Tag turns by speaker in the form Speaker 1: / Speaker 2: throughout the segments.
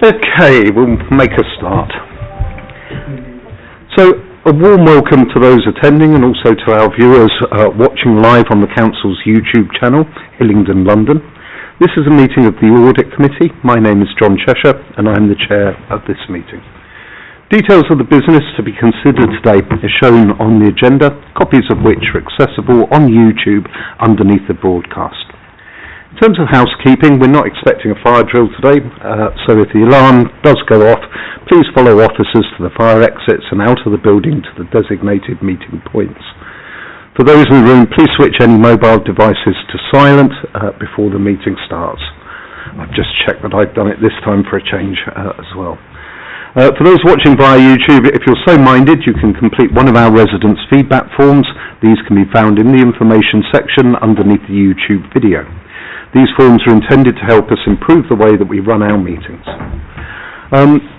Speaker 1: Okay, we'll make a start. So, a warm welcome to those attending and also to our viewers watching live on the Council's YouTube channel, Hillingdon, London. This is a meeting of the Audit Committee. My name is John Chesshire and I'm the chair of this meeting. Details of the business to be considered today are shown on the agenda, copies of which are accessible on YouTube underneath the broadcast. In terms of housekeeping, we're not expecting a fire drill today, so if the alarm does go off, please follow officers to the fire exits and out of the building to the designated meeting points. For those in the room, please switch any mobile devices to silent before the meeting starts. I've just checked that I've done it this time for a change as well. For those watching via YouTube, if you're so minded, you can complete one of our residents' feedback forms. These can be found in the information section underneath the YouTube video. These forms are intended to help us improve the way that we run our meetings.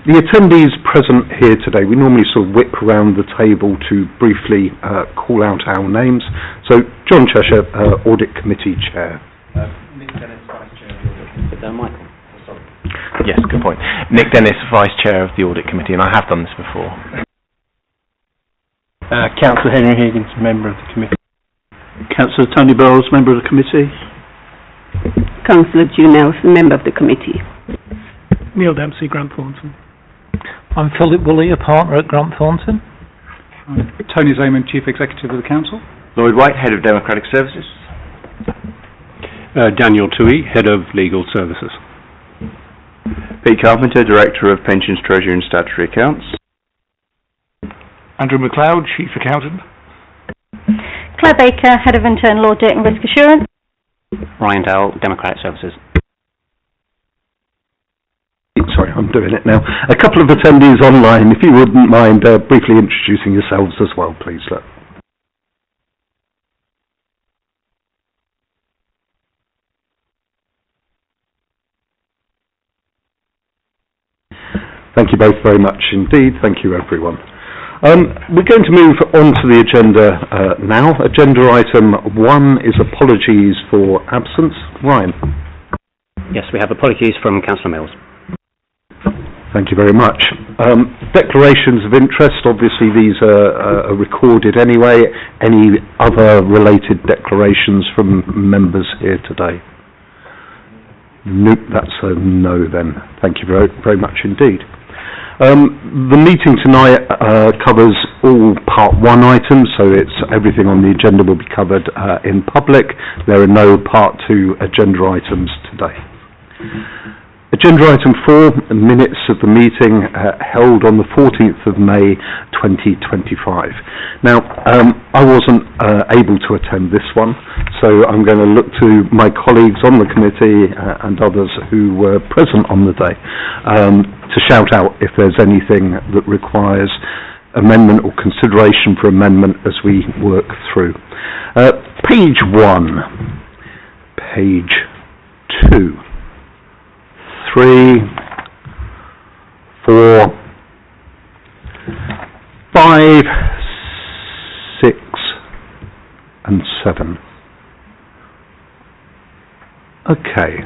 Speaker 1: The attendees present here today, we normally sort of whip around the table to briefly call out our names. So, John Chesshire, Audit Committee Chair.
Speaker 2: Nick Dennis, Vice Chair of the Audit Committee.
Speaker 3: Michael.
Speaker 2: Sorry.
Speaker 3: Yes, good point. Nick Dennis, Vice Chair of the Audit Committee, and I have done this before.
Speaker 4: Councillor Henry Higgins, Member of the Committee. Councillor Tony Bowles, Member of the Committee.
Speaker 5: Councillor June Nelson, Member of the Committee.
Speaker 6: Neil Dempsey, Grant Thornton. I'm Philip Woolley, a partner at Grant Thornton.
Speaker 7: I'm Tony Zayman, Chief Executive of the Council.
Speaker 8: Lloyd White, Head of Democratic Services.
Speaker 9: Daniel Toohey, Head of Legal Services.
Speaker 8: Pete Carpenter, Director of Pensions, Treasury and Statutory Accounts.
Speaker 10: Andrew McLeod, Chief Accountant.
Speaker 11: Claire Baker, Head of Internal Audit and Risk Assurance.
Speaker 3: Ryan Dowell, Democratic Services.
Speaker 1: Sorry, I'm doing it now. A couple of attendees online, if you wouldn't mind briefly introducing yourselves as well, please. Thank you both very much indeed. Thank you, everyone. We're going to move on to the agenda now. Agenda item 1 is apologies for absence. Ryan.
Speaker 3: Yes, we have apologies from Councillor Mills.
Speaker 1: Thank you very much. Declarations of interest, obviously these are recorded anyway. Any other related declarations from members here today? Nope, that's a no then. Thank you very, very much indeed. The meeting tonight covers all Part 1 items, so it's everything on the agenda will be covered in public. There are no Part 2 agenda items today. Agenda item 4, minutes of the meeting held on the 14th of May 2025. Now, I wasn't able to attend this one, so I'm going to look to my colleagues on the committee and others who were present on the day to shout out if there's anything that requires amendment or consideration for amendment as we work through. Page 1, page 2. 3, 4, 5, 6, and 7. Okay,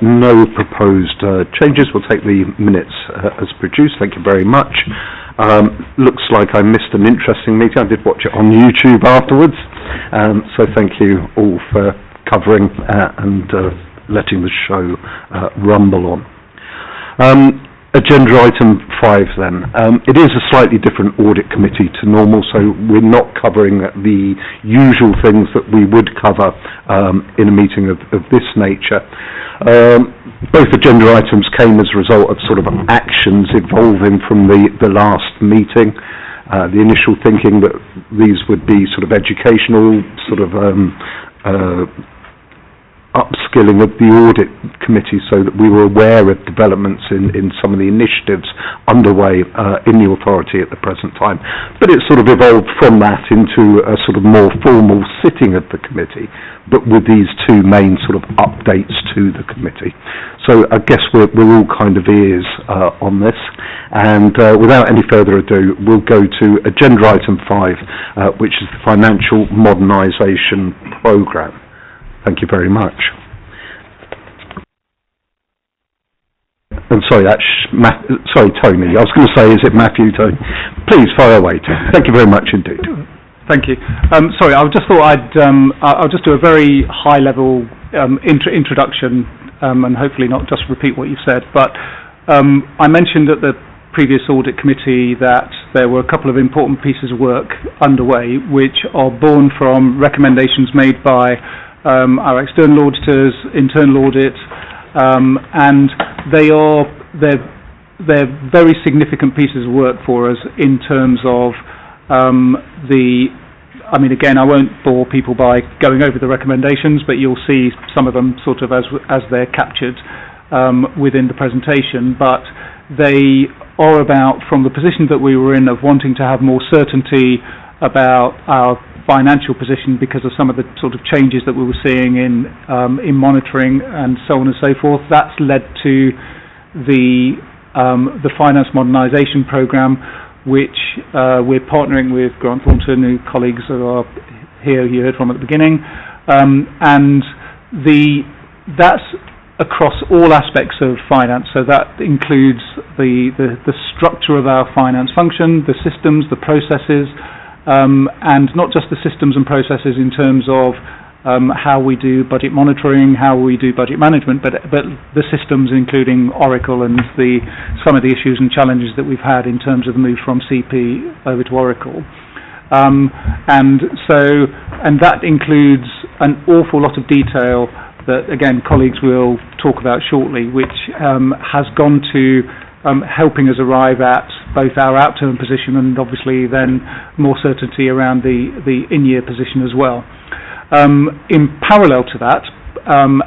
Speaker 1: no proposed changes. We'll take the minutes as produced. Thank you very much. Looks like I missed an interesting meeting. I did watch it on YouTube afterwards. So thank you all for covering and letting the show rumble on. Agenda item 5 then. It is a slightly different audit committee to normal, so we're not covering the usual things that we would cover in a meeting of this nature. Both agenda items came as a result of sort of actions evolving from the last meeting. The initial thinking that these would be sort of educational, sort of upskilling of the audit committee so that we were aware of developments in some of the initiatives underway in the authority at the present time. But it sort of evolved from that into a sort of more formal sitting of the committee, but with these two main sort of updates to the committee. So I guess we're all kind of ears on this, and without any further ado, we'll go to agenda item 5, which is the Financial Modernisation Programme. Thank you very much. sorry, sorry, Tony. I was going to say, is it Matthew, Tony? Please, fire away, Tony. Thank you very much indeed.
Speaker 7: Thank you. Sorry, I just thought I'll just do a very high-level introduction and hopefully not just repeat what you've said. But I mentioned at the previous audit committee that there were a couple of important pieces of work underway which are born from recommendations made by our external auditors, internal audit, and they're very significant pieces of work for us in terms of I mean, again, I won't bore people by going over the recommendations, but you'll see some of them sort of as they're captured within the presentation. But they are about, from the position that we were in of wanting to have more certainty about our financial position because of some of the sort of changes that we were seeing in monitoring and so on and so forth. That's led to the finance modernisation programme, which we're partnering with Grant Thornton, who colleagues who are here you heard from at the beginning, and that's across all aspects of finance. So that includes the structure of our finance function, the systems, the processes, and not just the systems and processes in terms of how we do budget monitoring, how we do budget management, but the systems including Oracle and some of the issues and challenges that we've had in terms of the move from CP over to Oracle. And that includes an awful lot of detail that, again, colleagues will talk about shortly, which has gone to helping us arrive at both our outturn position and obviously then more certainty around the in-year position as well. In parallel to that,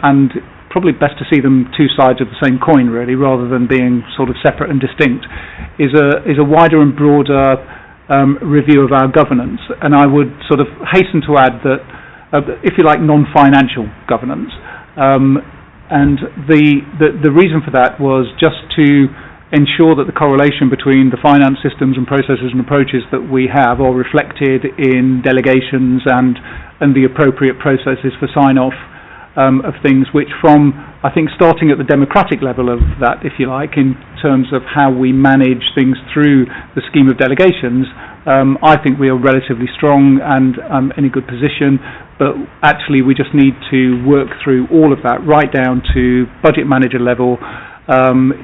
Speaker 7: and probably best to see them two sides of the same coin really, rather than being sort of separate and distinct, is a wider and broader review of our governance. And I would sort of hasten to add that, if you like, non-financial governance. And the reason for that was just to ensure that the correlation between the finance systems and processes and approaches that we have are reflected in delegations and the appropriate processes for sign-off of things, which from, I think, starting at the democratic level of that, if you like, in terms of how we manage things through the scheme of delegations, I think we are relatively strong and in a good position, but actually we just need to work through all of that right down to budget manager level,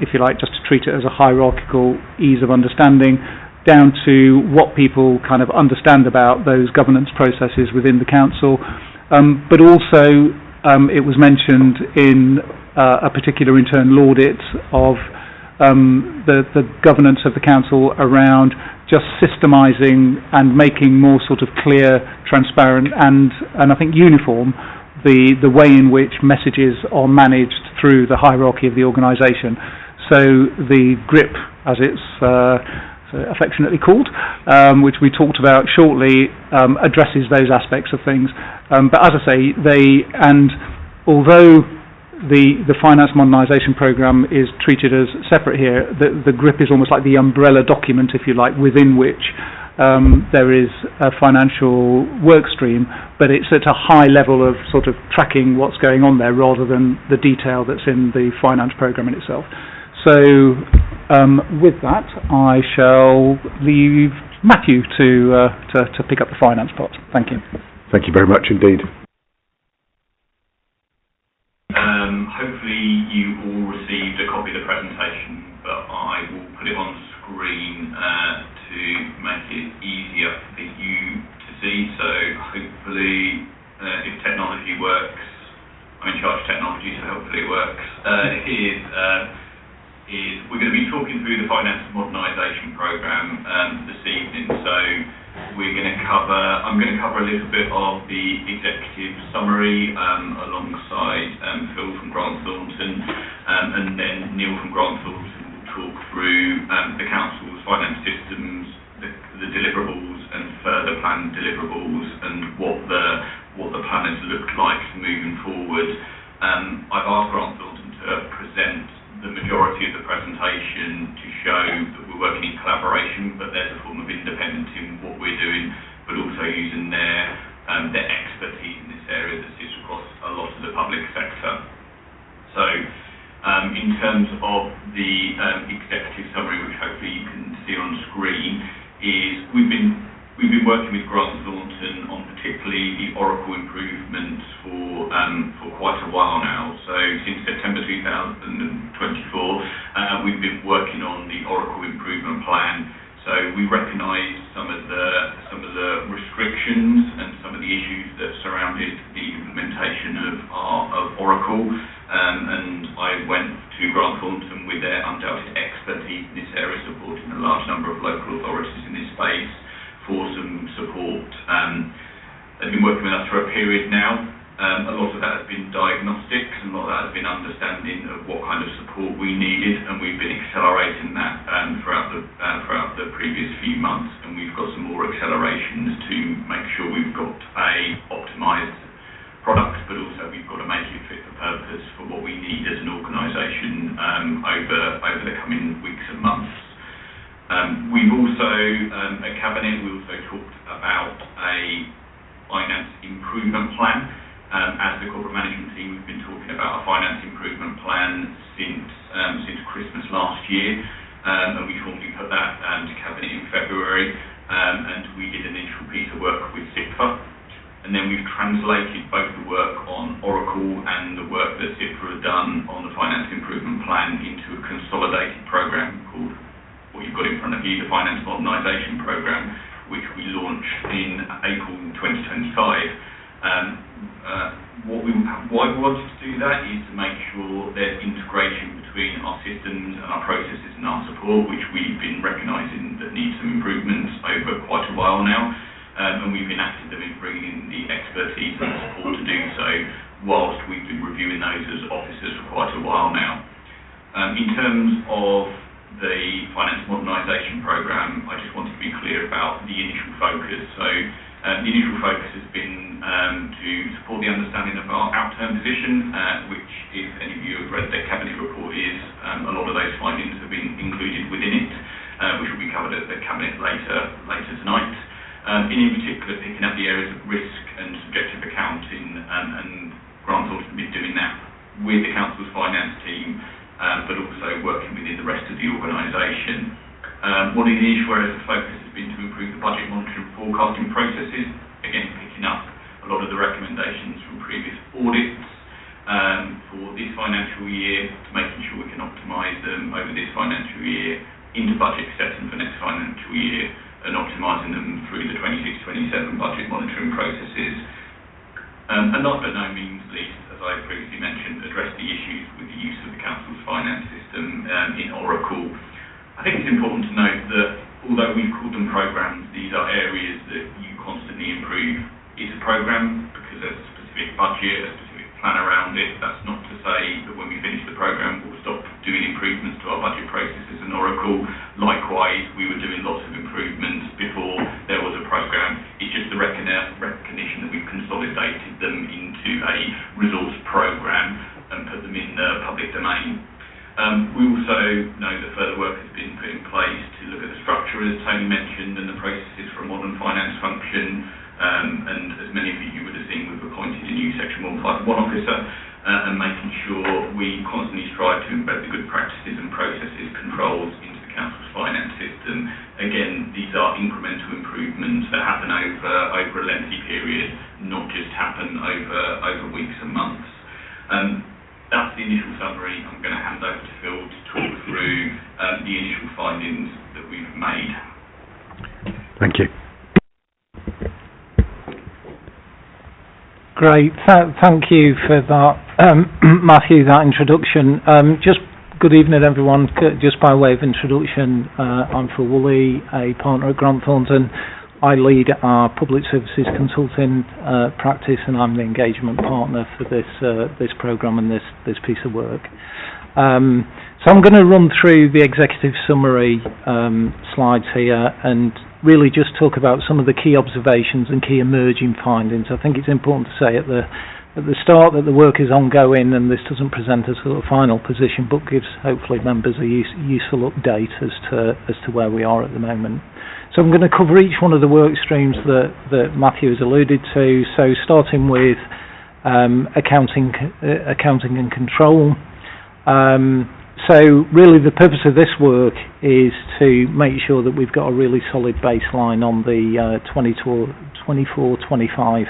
Speaker 7: if you like, just to treat it as a hierarchical ease of understanding, down to what people kind of understand about those governance processes within the council. But also, it was mentioned in a particular internal audit of the governance of the council around just systemising and making more sort of clear, transparent and I think uniform the way in which messages are managed through the hierarchy of the organisation. So the GRIP, as it's affectionately called, which we talked about shortly, addresses those aspects of things. But as I say, although the finance modernisation programme is treated as separate here, the GRIP is almost like the umbrella document, if you like, within which there is a financial work stream, but it's at a high level of sort of tracking what's going on there rather than the detail that's in the finance programme in itself. So with that, I shall leave Matthew to pick up the finance part. Thank you.
Speaker 1: Thank you very much indeed.
Speaker 10: Hopefully you all received a copy of the presentation, but I will put it on screen to make it easier for you to see. So hopefully, if technology works, I'm in charge of technology, so hopefully it works, is we're going to be talking through the finance modernisation programme this evening. So we're going to I'm going to cover a little bit of the executive summary alongside Phil from Grant Thornton, and then Neil from Grant Thornton will talk through the council's finance systems, the deliverables and further planned deliverables, and what the plan has looked like moving forward. I've asked Grant Thornton to present the majority of the presentation to show that we're working in collaboration, but there's a form of independence in what we're doing, but also using their expertise in this area that sits across a lot of the public sector. So in terms of the executive summary, which hopefully you can see on screen, is we've been working with Grant Thornton on particularly the Oracle improvements for quite a while now. So since September 2024, we've been working on the Oracle improvement plan. So we recognise some of the restrictions and some of the issues that surrounded the implementation of Oracle, and I went to Grant Thornton with their undoubted expertise in this area, supporting a large number of local authorities in this space for some support. They've been working with us for a period now. A lot of that has been diagnostics, and a lot of that has been understanding of what kind of support we needed, and we've been accelerating that throughout the previous few months, and we've got some more accelerations to make sure we've got a optimised product, but also we've got to make it fit for purpose for what we need as an organisation over the coming weeks and months. We've also, at Cabinet, we also talked about a finance improvement plan. As the corporate management team, we've been talking about a finance improvement plan since Christmas last year, and we formally put that to Cabinet in February, and we did an initial piece of work with SIPFA, and then we've translated both the work on Oracle and the work that SIPFA had done on the finance improvement plan into a consolidated programme called, what you've got in front of you, the Finance Modernisation Programme, which we launched in April 2025. Why we wanted to do that is to make sure there's integration between our systems and our processes and our support, which we've been recognising that needs some improvements over quite a while now, and we've been active in bringing in the expertise and support to do so, whilst we've been reviewing those as officers for quite a while now. In terms of the Finance Modernisation Programme, I just wanted to be clear about the initial focus. So the initial focus has been to support the understanding of our outturn position, which, if any of you have read the Cabinet report, is a lot of those findings have been included within it, which will be covered at the Cabinet later tonight. In particular, picking up the areas of risk and subjective accounting, and Grant Thornton has been doing that with the Council's finance team, but also working within the rest of the organisation. One of the initial areas of focus has been to improve the budget monitoring and forecasting processes, again picking up a lot of the recommendations from previous audits for this financial year, to making sure we can optimise them over this financial year into budget setting for next financial year, and optimising them through the 26-27 budget monitoring processes. And last but no means least, as I previously mentioned, address the issues with the use of the Council's finance system in Oracle. I think it's important to note that although we've called them programmes, these are areas that you constantly improve. It's a programme because there's a specific budget, a specific plan around it. That's not to say that when we finish the programme we'll stop doing improvements to our budget processes in Oracle. Likewise, we were doing lots of improvements before there was a programme. It's just the recognition that we've consolidated them into a resource programme and put them in the public domain. We also know that further work has been put in place to look at the structure, as Tony mentioned, and the processes for a modern finance function, and as many of you would have seen, we've appointed a new Section 151 officer, and making sure we constantly strive to embed the good practices and processes controls into the Council's finance system. Again, these are incremental improvements that happen over a lengthy period, not just happen over weeks and months. That's the initial summary. I'm going to hand over to Phil to talk through the initial findings that we've made.
Speaker 1: Thank you.
Speaker 6: Great. Thank you for that, Matthew, that introduction. Just good evening, everyone. Just by way of introduction, I'm Phil Woolley, a partner at Grant Thornton. I lead our public services consulting practice, and I'm the engagement partner for this programme and this piece of work. So I'm going to run through the executive summary slides here and really just talk about some of the key observations and key emerging findings. I think it's important to say at the start that the work is ongoing, and this doesn't present a sort of final position, but gives hopefully members a useful update as to where we are at the moment. So I'm going to cover each one of the work streams that Matthew has alluded to. So starting with accounting and control. So really the purpose of this work is to make sure that we've got a really solid baseline on the 24-25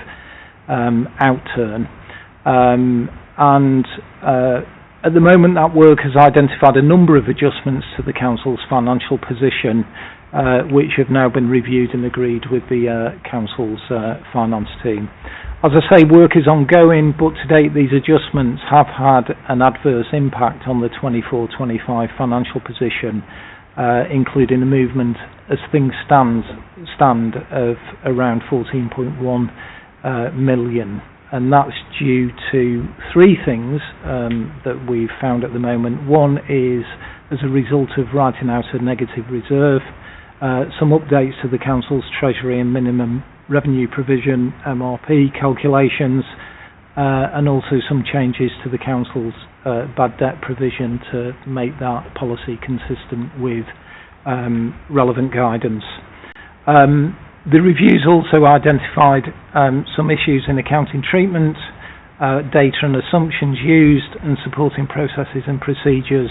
Speaker 6: outturn. At the moment that work has identified a number of adjustments to the Council's financial position which have now been reviewed and agreed with the Council's finance team. As I say, work is ongoing, but to date these adjustments have had an adverse impact on the 24-25 financial position, including a movement as things stand of around 14.1 million. And that's due to three things that we've found at the moment. One is as a result of writing out a negative reserve, some updates to the Council's Treasury and minimum revenue provision MRP calculations, and also some changes to the Council's bad debt provision to make that policy consistent with relevant guidance. The reviews also identified some issues in accounting treatment, data and assumptions used, and supporting processes and procedures.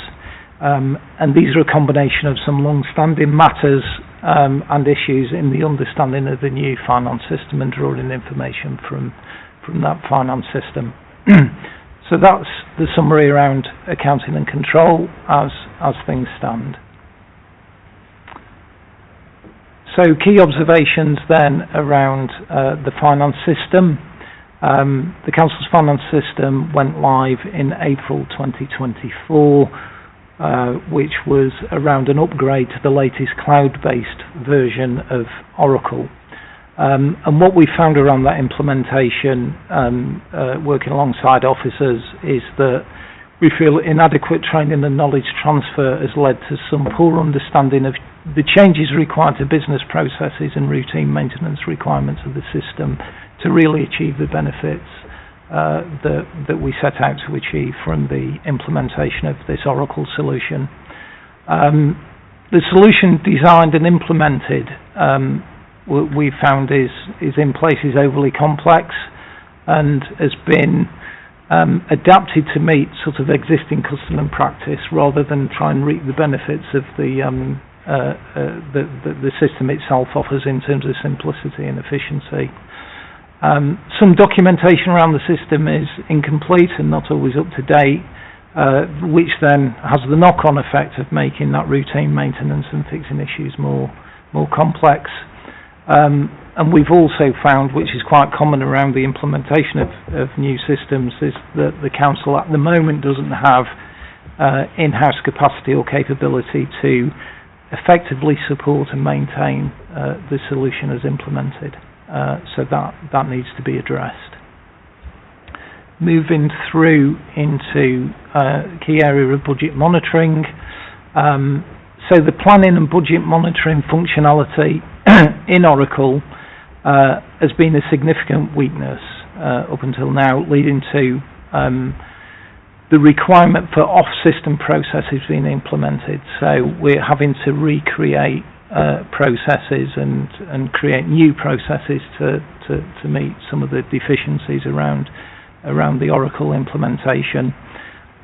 Speaker 6: And these are a combination of some long-standing matters and issues in the understanding of the new finance system and drawing information from that finance system. So that's the summary around accounting and control as things stand. So key observations then around the finance system. The Council's finance system went live in April 2024, which was around an upgrade to the latest cloud-based version of Oracle. And what we found around that implementation, working alongside officers, is that we feel inadequate training and knowledge transfer has led to some poor understanding of the changes required to business processes and routine maintenance requirements of the system to really achieve the benefits that we set out to achieve from the implementation of this Oracle solution. The solution designed and implemented we found is in places overly complex and has been adapted to meet sort of existing custom and practice rather than try and reap the benefits of the system itself offers in terms of simplicity and efficiency. Some documentation around the system is incomplete and not always up to date, which then has the knock-on effect of making that routine maintenance and fixing issues more complex. And we've also found, which is quite common around the implementation of new systems, is that the Council at the moment doesn't have in-house capacity or capability to effectively support and maintain the solution as implemented. So that needs to be addressed. Moving through into key area of budget monitoring. So the planning and budget monitoring functionality in Oracle has been a significant weakness up until now, leading to the requirement for off-system processes being implemented. So we're having to recreate processes and create new processes to meet some of the deficiencies around the Oracle implementation.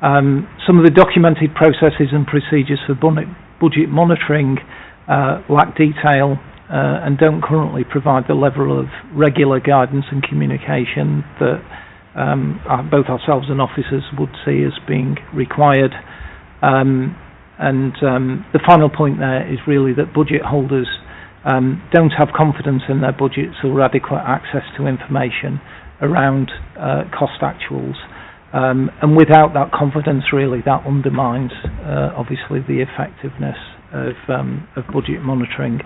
Speaker 6: Some of the documented processes and procedures for budget monitoring lack detail and don't currently provide the level of regular guidance and communication that both ourselves and officers would see as being required. The final point there is really that budget holders don't have confidence in their budgets or adequate access to information around cost actuals. And without that confidence, really, that undermines, obviously, the effectiveness of budget monitoring.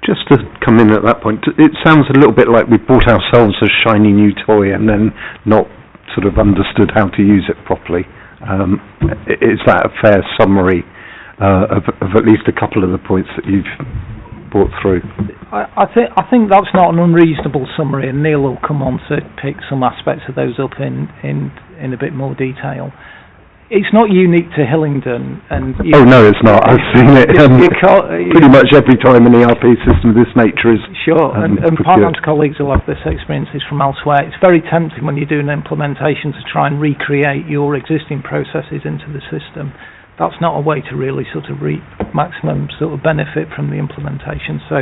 Speaker 1: Just to come in at that point, it sounds a little bit like we bought ourselves a shiny new toy and then not sort of understood how to use it properly. Is that a fair summary of at least a couple of the points that you've brought through?
Speaker 6: I think that's not an unreasonable summary, and Neil will come on to pick some aspects of those up in a bit more detail. It's not unique to Hillingdon, and
Speaker 1: oh no, it's not. I've seen it pretty much every time an ERP system of this nature is
Speaker 6: sure, and finance colleagues will have this experiences from elsewhere. It's very tempting when you do an implementation to try and recreate your existing processes into the system, that's not a way to really sort of reap maximum sort of benefit from the implementation. So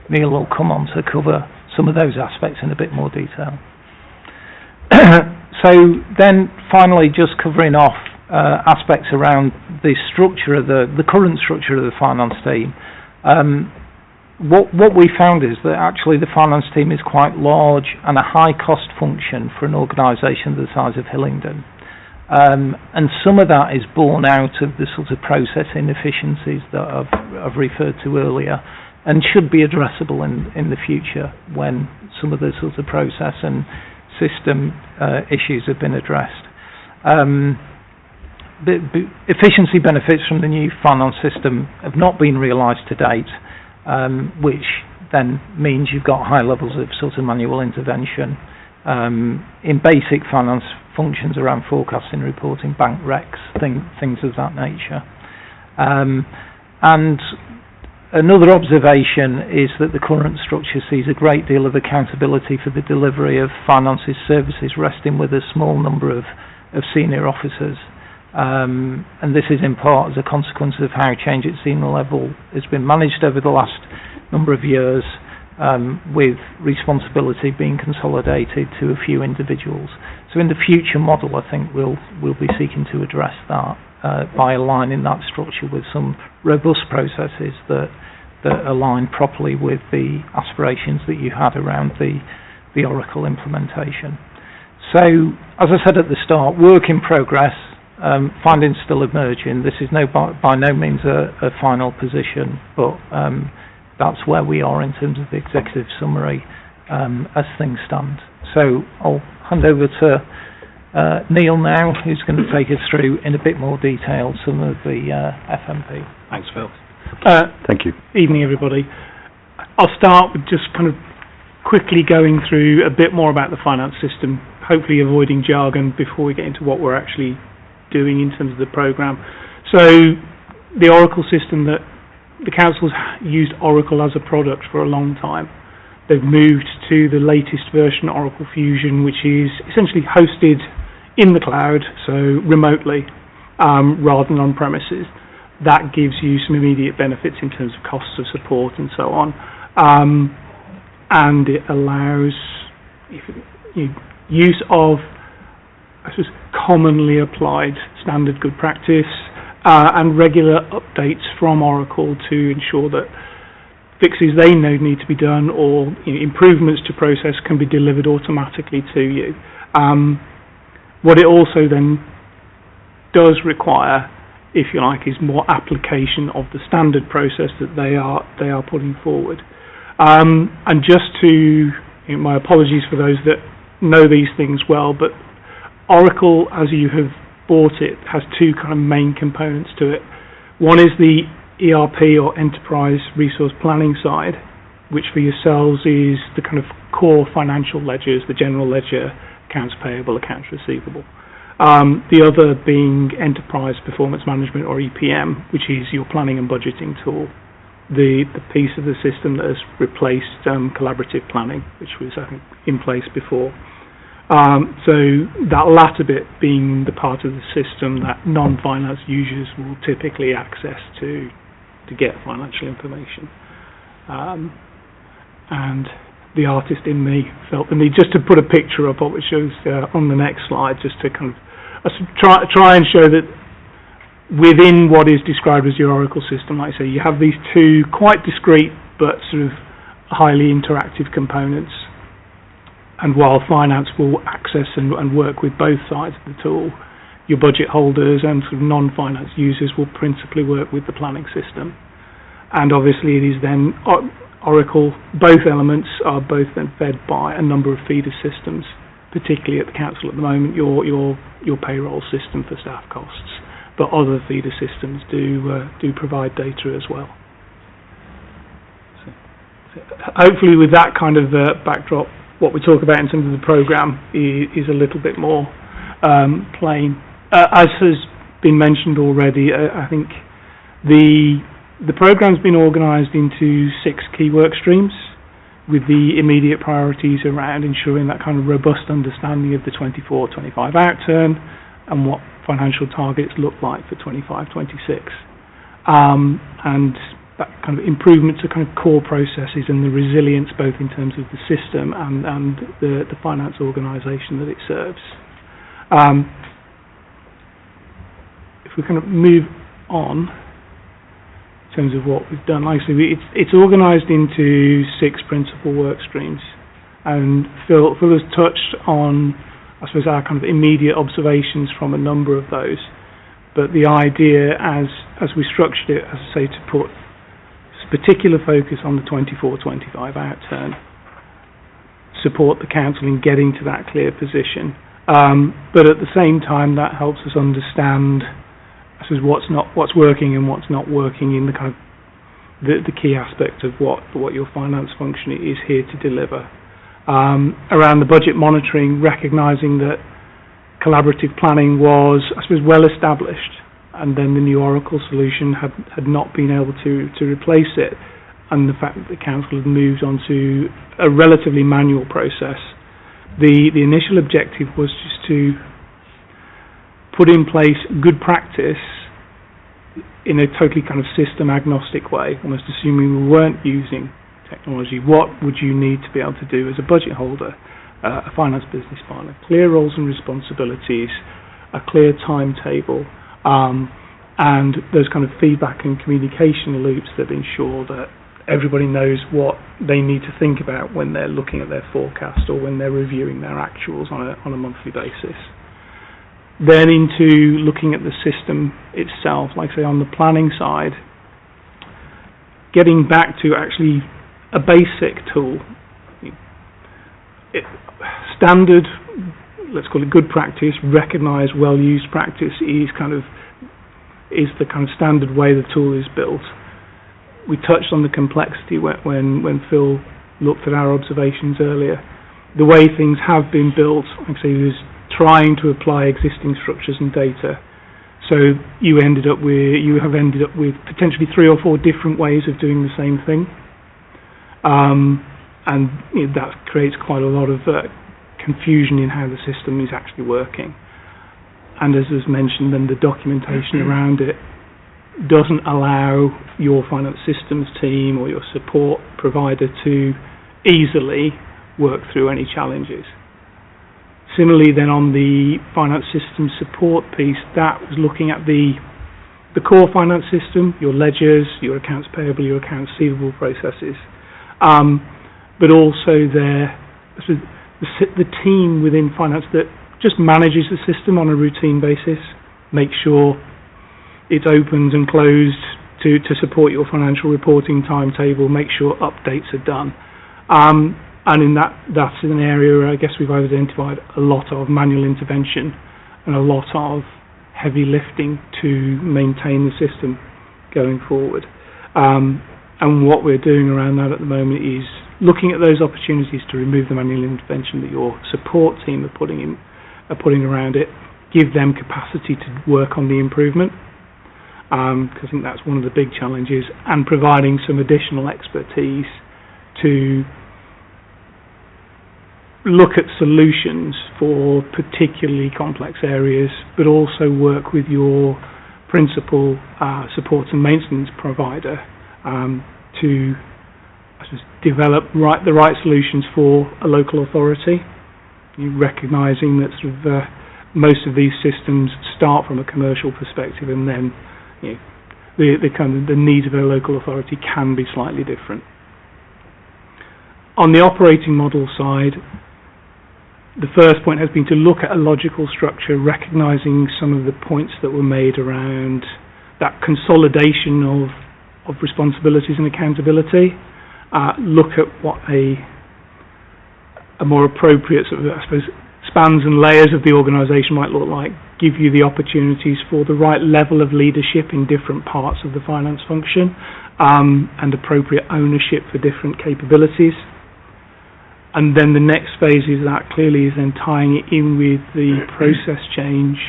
Speaker 6: Neil will come on to cover some of those aspects in a bit more detail. So then finally just covering off aspects around the structure of the current structure of the finance team. What we found is that actually the finance team is quite large and a high cost function for an organisation the size of Hillingdon. And some of that is born out of the sort of process inefficiencies that I've referred to earlier, and should be addressable in the future when some of the sort of process and system issues have been addressed. The efficiency benefits from the new finance system have not been realised to date, which then means you've got high levels of sort of manual intervention in basic finance functions around forecasting, reporting, bank recs, things of that nature. And another observation is that the current structure sees a great deal of accountability for the delivery of finances services resting with a small number of senior officers. And this is in part as a consequence of how change at senior level has been managed over the last number of years, with responsibility being consolidated to a few individuals. So in the future model, I think we'll be seeking to address that by aligning that structure with some robust processes that align properly with the aspirations that you had around the Oracle implementation. So, as I said at the start, work in progress, findings still emerging. This is by no means a final position, but that's where we are in terms of the executive summary as things stand. So I'll hand over to Neil now, who's going to take us through in a bit more detail some of the FMP.
Speaker 7: Thanks, Phil.
Speaker 1: Thank you.
Speaker 7: Evening, everybody. I'll start with just kind of quickly going through a bit more about the finance system, hopefully avoiding jargon before we get into what we're actually doing in terms of the programme. So the Oracle system, that the council's used Oracle as a product for a long time. They've moved to the latest version, Oracle Fusion, which is essentially hosted in the cloud, so remotely, rather than on premises. That gives you some immediate benefits in terms of costs of support and so on. And it allows use of, I suppose, commonly applied standard good practice and regular updates from Oracle to ensure that fixes they know need to be done or improvements to process can be delivered automatically to you. What it also then does require, if you like, is more application of the standard process that they are putting forward. And just to, my apologies for those that know these things well, but Oracle, as you have bought it, has two kind of main components to it. One is the ERP or Enterprise Resource Planning side, which for yourselves is the kind of core financial ledgers, the general ledger, accounts payable, accounts receivable. The other being Enterprise Performance Management or EPM, which is your planning and budgeting tool, the piece of the system that has replaced collaborative planning, which was, I think, in place before. So that latter bit being the part of the system that non-finance users will typically access to get financial information. And the artist in me felt the need just to put a picture up of it, which shows on the next slide, just to kind of try and show that within what is described as your Oracle system, like I say, you have these two quite discrete but sort of highly interactive components. And while finance will access and work with both sides of the tool, your budget holders and sort of non-finance users will principally work with the planning system. And obviously it is then Oracle, both elements are both then fed by a number of feeder systems, particularly at the council at the moment, your payroll system for staff costs. But other feeder systems do provide data as well. So hopefully with that kind of backdrop, what we talk about in terms of the programme is a little bit more plain. As has been mentioned already, I think the programme's been organised into 6 key work streams, with the immediate priorities around ensuring that kind of robust understanding of the 24-25 outturn,
Speaker 12: and what financial targets look like for 25-26. And that kind of improvement to kind of core processes and the resilience both in terms of the system and the finance organisation that it serves. If we kind of move on in terms of what we've done, like I say, it's organised into 6 principal work streams, and Phil has touched on, I suppose, our kind of immediate observations from a number of those. But the idea, as we structured it, as I say, to put particular focus on the 24-25 outturn, support the council in getting to that clear position. But at the same time, that helps us understand, I suppose, what's working and what's not working in the kind of the key aspect of what your finance function is here to deliver. Around the budget monitoring, recognising that collaborative planning was, I suppose, well established, and then the new Oracle solution had not been able to replace it, and the fact that the council had moved on to a relatively manual process. The initial objective was just to put in place good practice in a totally kind of system agnostic way, almost assuming we weren't using technology. What would you need to be able to do as a budget holder, a finance business partner? Clear roles and responsibilities, a clear timetable, and those kind of feedback and communication loops that ensure that everybody knows what they need to think about when they're looking at their forecast or when they're reviewing their actuals on a monthly basis. Then into looking at the system itself, like say on the planning side, getting back to actually a basic tool. Standard, let's call it good practice, recognised, well-used practice is the kind of standard way the tool is built. We touched on the complexity when Phil looked at our observations earlier. The way things have been built, like I say, is trying to apply existing structures and data. So you have ended up with potentially 3 or 4 different ways of doing the same thing. And that creates quite a lot of confusion in how the system is actually working. And as was mentioned, then the documentation around it doesn't allow your finance systems team or your support provider to easily work through any challenges. Similarly, then on the finance system support piece, that was looking at the core finance system, your ledgers, your accounts payable, your accounts receivable processes, but also the team within finance that just manages the system on a routine basis, make sure it's opened and closed to support your financial reporting timetable, make sure updates are done. And in that's an area where I guess we've identified a lot of manual intervention and a lot of heavy lifting to maintain the system going forward. And what we're doing around that at the moment is looking at those opportunities to remove the manual intervention that your support team are putting around it, give them capacity to work on the improvement, because I think that's one of the big challenges, and providing some additional expertise to look at solutions for particularly complex areas, but also work with your principal support and maintenance provider to develop the right solutions for a local authority. Recognising that most of these systems start from a commercial perspective, and then the needs of a local authority can be slightly different. On the operating model side, the first point has been to look at a logical structure, recognising some of the points that were made around that consolidation of responsibilities and accountability. Look at what a more appropriate sort of, I suppose, spans and layers of the organisation might look like, give you the opportunities for the right level of leadership in different parts of the finance function, and appropriate ownership for different capabilities. And then the next phase is that clearly is then tying it in with the process change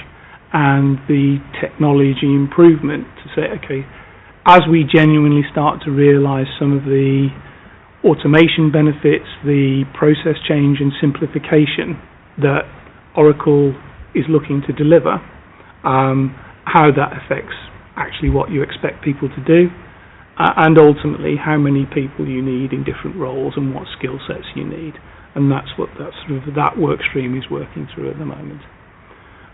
Speaker 12: and the technology improvement to say, okay, as we genuinely start to realise some of the automation benefits, the process change and simplification that Oracle is looking to deliver, how that affects actually what you expect people to do, and ultimately how many people you need in different roles and what skill sets you need. And that's what that work stream is working through at the moment.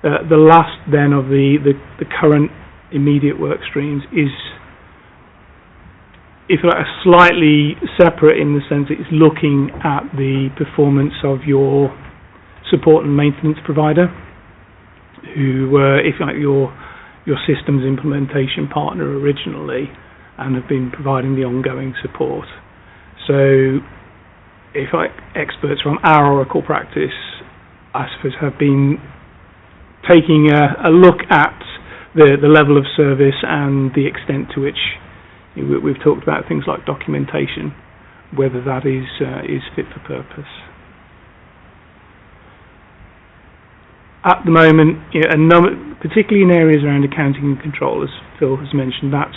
Speaker 12: The last then of the current immediate work streams is, if you like, slightly separate in the sense that it's looking at the performance of your support and maintenance provider, who were, if you like, your systems implementation partner originally, and have been providing the ongoing support. So, if like experts from our Oracle practice, I suppose, have been taking a look at the level of service and the extent to which we've talked about things like documentation, whether that is fit for purpose. At the moment, particularly in areas around accounting and control, as Phil has mentioned, that's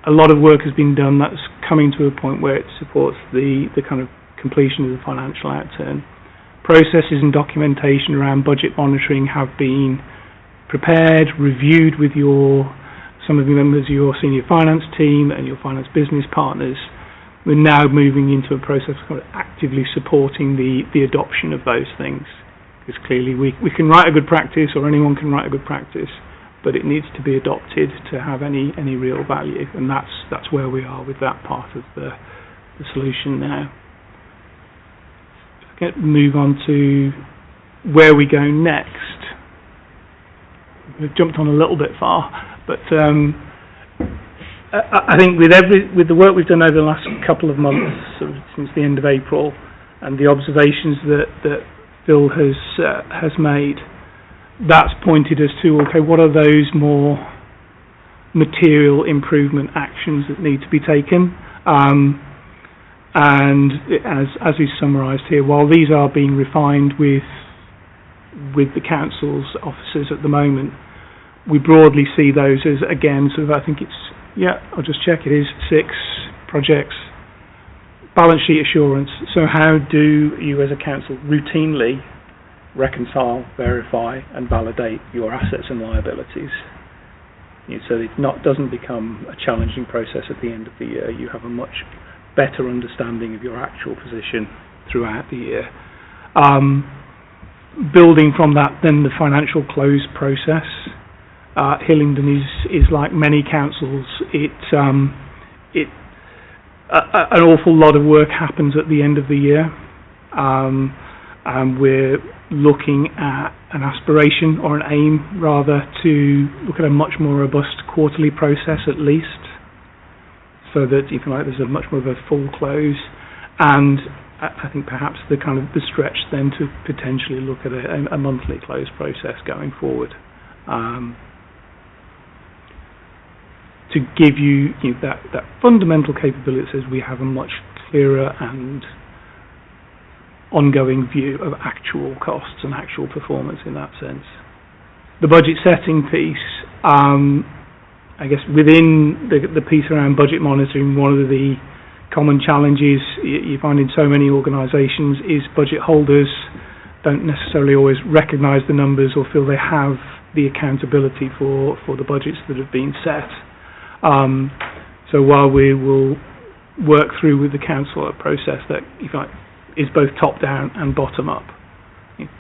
Speaker 12: a lot of work has been done. That's coming to a point where it supports the kind of completion of the financial outturn. Processes and documentation around budget monitoring have been prepared, reviewed with some of the members of your senior finance team and your finance business partners. We're now moving into a process of actively supporting the adoption of those things. Because clearly we can write a good practice, or anyone can write a good practice, but it needs to be adopted to have any real value, and that's where we are with that part of the solution now. If I move on to where we go next. We've jumped on a little bit far, but I think with the work we've done over the last couple of months, sort of since the end of April, and the observations that Phil has made, that's pointed us to, okay, what are those more material improvement actions that need to be taken? And as is summarised here, while these are being refined with the council's officers at the moment, we broadly see those as, again, sort of, I think it's, I'll just check, it is 6 projects. Balance sheet assurance. So how do you as a council routinely reconcile, verify and validate your assets and liabilities? So it doesn't become a challenging process at the end of the year. You have a much better understanding of your actual position throughout the year. Building from that, then the financial close process. Hillingdon is like many councils. An awful lot of work happens at the end of the year, and we're looking at an aspiration, or an aim rather, to look at a much more robust quarterly process at least, so that if you like, there's a much more of a full close, and I think perhaps the stretch then to potentially look at a monthly close process going forward, to give you, that fundamental capability that says we have a much clearer and ongoing view of actual costs and actual performance in that sense. The budget setting piece, I guess within the piece around budget monitoring, one of the common challenges you find in so many organisations is budget holders don't necessarily always recognise the numbers or feel they have the accountability for the budgets that have been set. So while we will work through with the council a process that, if you like, is both top down and bottom up,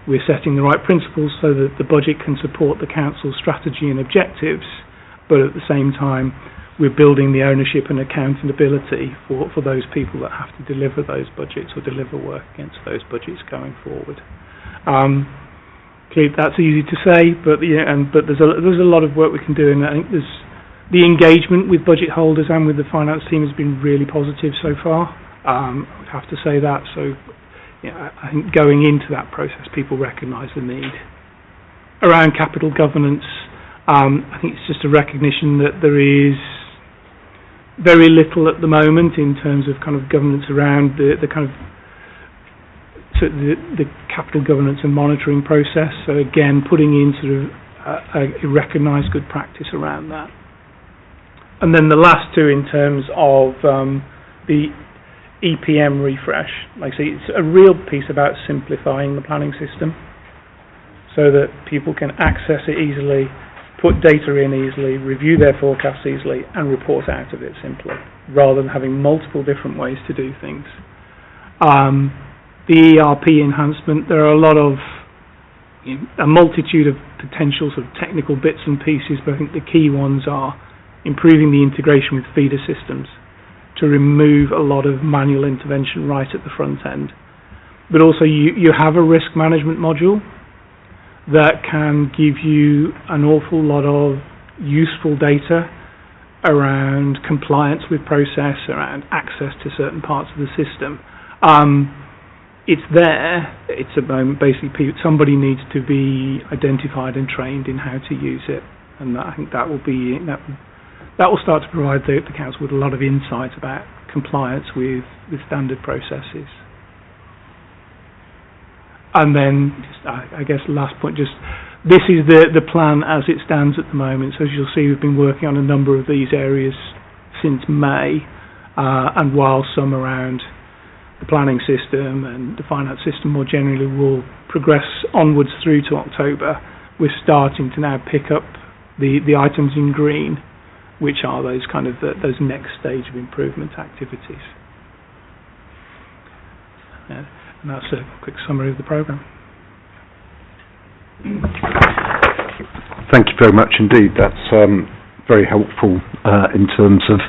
Speaker 12: we're setting the right principles so that the budget can support the council's strategy and objectives, but at the same time we're building the ownership and accountability for those people that have to deliver those budgets or deliver work against those budgets going forward. Clearly that's easy to say, but but there's a lot of work we can do, and I think the engagement with budget holders and with the finance team has been really positive so far. I would have to say that. So I think going into that process, people recognise the need. Around capital governance, I think it's just a recognition that there is very little at the moment in terms of governance around the capital governance and monitoring process. So again, putting in a recognised good practice around that. And then the last two in terms of the EPM refresh, like I say, it's a real piece about simplifying the planning system. So so that people can access it easily, put data in easily, review their forecasts easily, and report out of it simply, rather than having multiple different ways to do things. The ERP enhancement, there are a multitude of potential sort of technical bits and pieces, but I think the key ones are improving the integration with feeder systems to remove a lot of manual intervention right at the front end. But also you have a risk management module that can give you an awful lot of useful data around compliance with process, around access to certain parts of the system. It's there. It's about basically somebody needs to be identified and trained in how to use it, and I think that will start to provide the council with a lot of insight about compliance with standard processes. And then, I guess, last point, this is the plan as it stands at the moment. So as you'll see, we've been working on a number of these areas since May, and while some around the planning system and the finance system more generally will progress onwards through to October, we're starting to now pick up the items in green, which are those kind of those next stage of improvement activities. And that's a quick summary of the programme.
Speaker 1: Thank you very much indeed. That's very helpful in terms of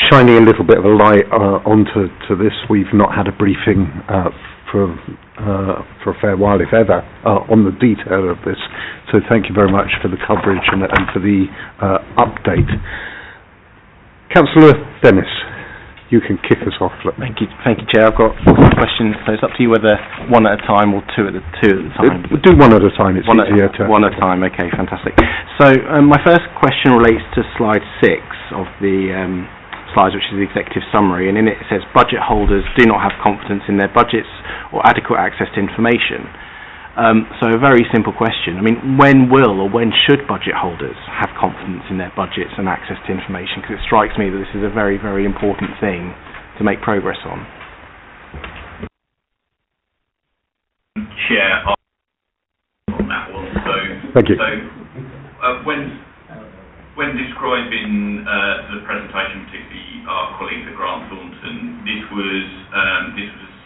Speaker 1: shining a little bit of a light onto this. We've not had a briefing for a fair while, if ever, on the detail of this. So thank you very much for the coverage and for the update. Councillor Dennis, you can kick us off.
Speaker 3: Thank you, Chair. I've got questions, so it's up to you whether one at a time or two at a time.
Speaker 1: Do one at a time, it's easier to...
Speaker 3: One at a time, okay, fantastic. So my first question relates to slide 6 of the slides, which is the executive summary, and in it says budget holders do not have confidence in their budgets or adequate access to information. So a very simple question. I mean, when will or when should budget holders have confidence in their budgets and access to information? Because it strikes me that this is a very, very important thing to make progress on.
Speaker 10: Chair, on that one. So,
Speaker 1: thank you.
Speaker 10: So, when describing the presentation, particularly our colleagues at Grant Thornton, this was a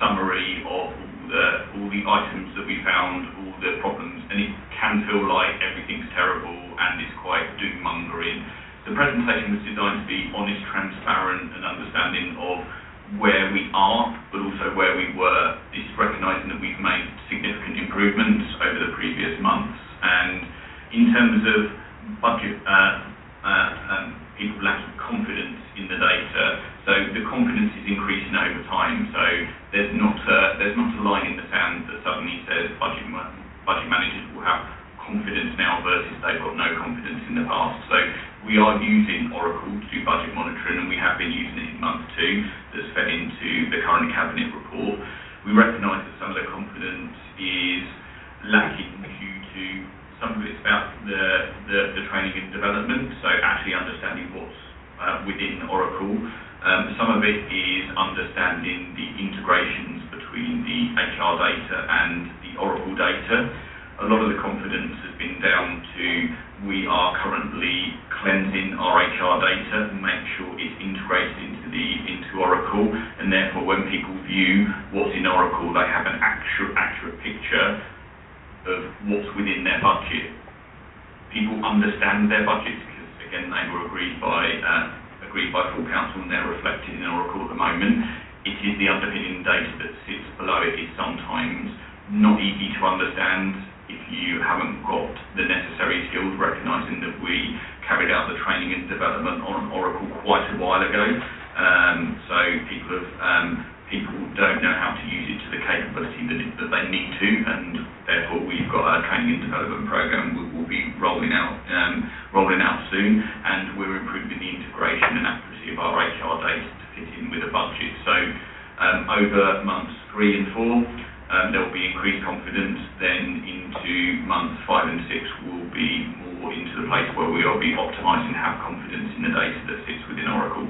Speaker 10: summary of all the items that we found, all the problems, and it can feel like everything's terrible and it's quite doom-mongering. The presentation was designed to be honest, transparent, and understanding of where we are, but also where we were. It's recognising that we've made significant improvements over the previous months, and in terms of budget, people lacking confidence in the data. So the confidence is increasing over time. So there's not a line in the sand that suddenly says budget managers will have confidence now versus they've got no confidence in the past. So we are using Oracle to do budget monitoring, and we have been using it in month 2. That's fed into the current cabinet report. We recognise that some of the confidence is lacking due to some of it's about the training and development. So actually understanding what's within Oracle. Some of it is understanding the integrations between the HR data and the Oracle data. A lot of the confidence has been down to we are currently cleansing our HR data and make sure it's integrated into Oracle, and therefore when people view what's in Oracle, they have an accurate picture of what's within their budget. People understand their budgets because, again, they were agreed by full council and they're reflected in Oracle at the moment. It is the underpinning data that sits below it is sometimes not easy to understand if you haven't got the necessary skills, recognising that we carried out the training and development on Oracle quite a while ago. So people don't know how to use it to the capability that they need to, and therefore we've got a training and development programme we'll be rolling out soon, and we're improving the integration and accuracy of our HR data to fit in with a budget. So over months 3 and 4, there will be increased confidence. Then into months 5 and 6 will be more into the place where we will be optimising and have confidence in the data that sits within Oracle.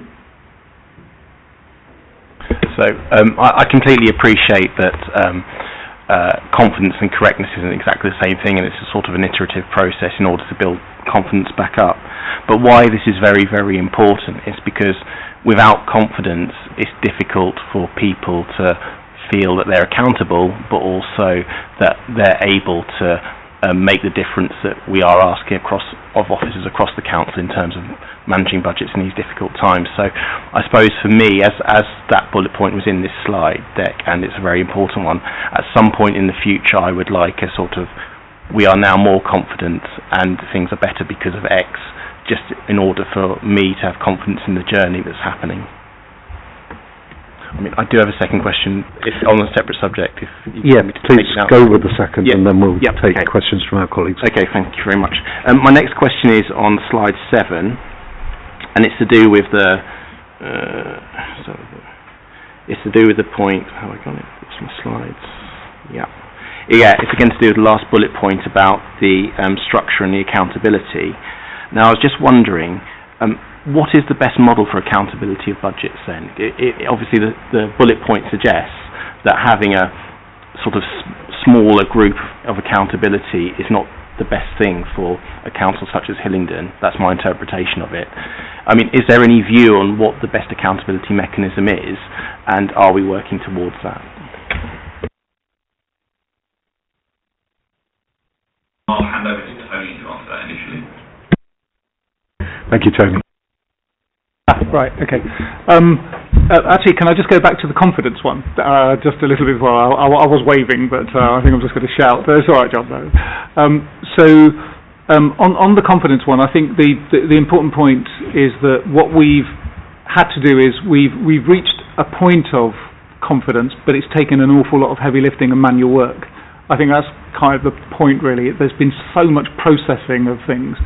Speaker 3: So I completely appreciate that confidence and correctness isn't exactly the same thing, and it's a sort of an iterative process in order to build confidence back up. But why this is very, very important is because without confidence, it's difficult for people to feel that they're accountable, but also that they're able to make the difference that we are asking of officers across the council in terms of managing budgets in these difficult times. So I suppose for me, as that bullet point was in this slide deck, and it's a very important one, at some point in the future I would like a sort of, we are now more confident and things are better because of X, just in order for me to have confidence in the journey that's happening. I mean, I do have a second question. It's on a separate subject. If you want me to
Speaker 1: please go with the second, and then we'll take questions from our colleagues.
Speaker 3: Okay, thank you very much. My next question is on slide 7, and it's to do with the point. How have I got it? What's my slides? Yeah, it's again to do with the last bullet point about the structure and the accountability. Now, I was just wondering, what is the best model for accountability of budgets then? Obviously the bullet point suggests that having a sort of smaller group of accountability is not the best thing for a council such as Hillingdon. That's my interpretation of it. I mean, is there any view on what the best accountability mechanism is, and are we working towards that?
Speaker 10: I'll hand over to Tony to answer that initially.
Speaker 1: Thank you, Tony.
Speaker 7: Right, okay. Actually, can I just go back to the confidence one? Just a little bit as well. I was waving, but I think I'm just going to shout. It's all right, John, though. On the confidence one, I think the important point is that what we've had to do is we've reached a point of confidence, but it's taken an awful lot of heavy lifting and manual work. I think that's kind of the point, really. There's been so much processing of things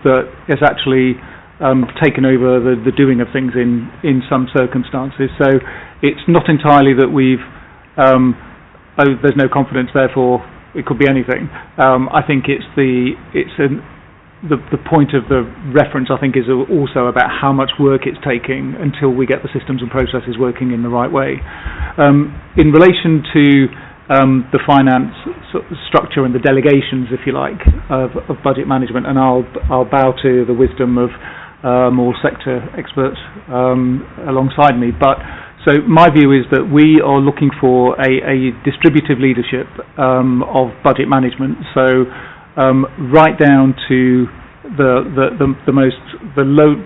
Speaker 7: that it's actually taken over the doing of things in some circumstances. So it's not entirely that we've there's no confidence, therefore it could be anything. I think the point of the reference, I think, is also about how much work it's taking until we get the systems and processes working in the right way. In relation to the finance structure and the delegations, if you like, of budget management, and I'll bow to the wisdom of more sector experts alongside me. But so my view is that we are looking for a distributive leadership of budget management. So right down to the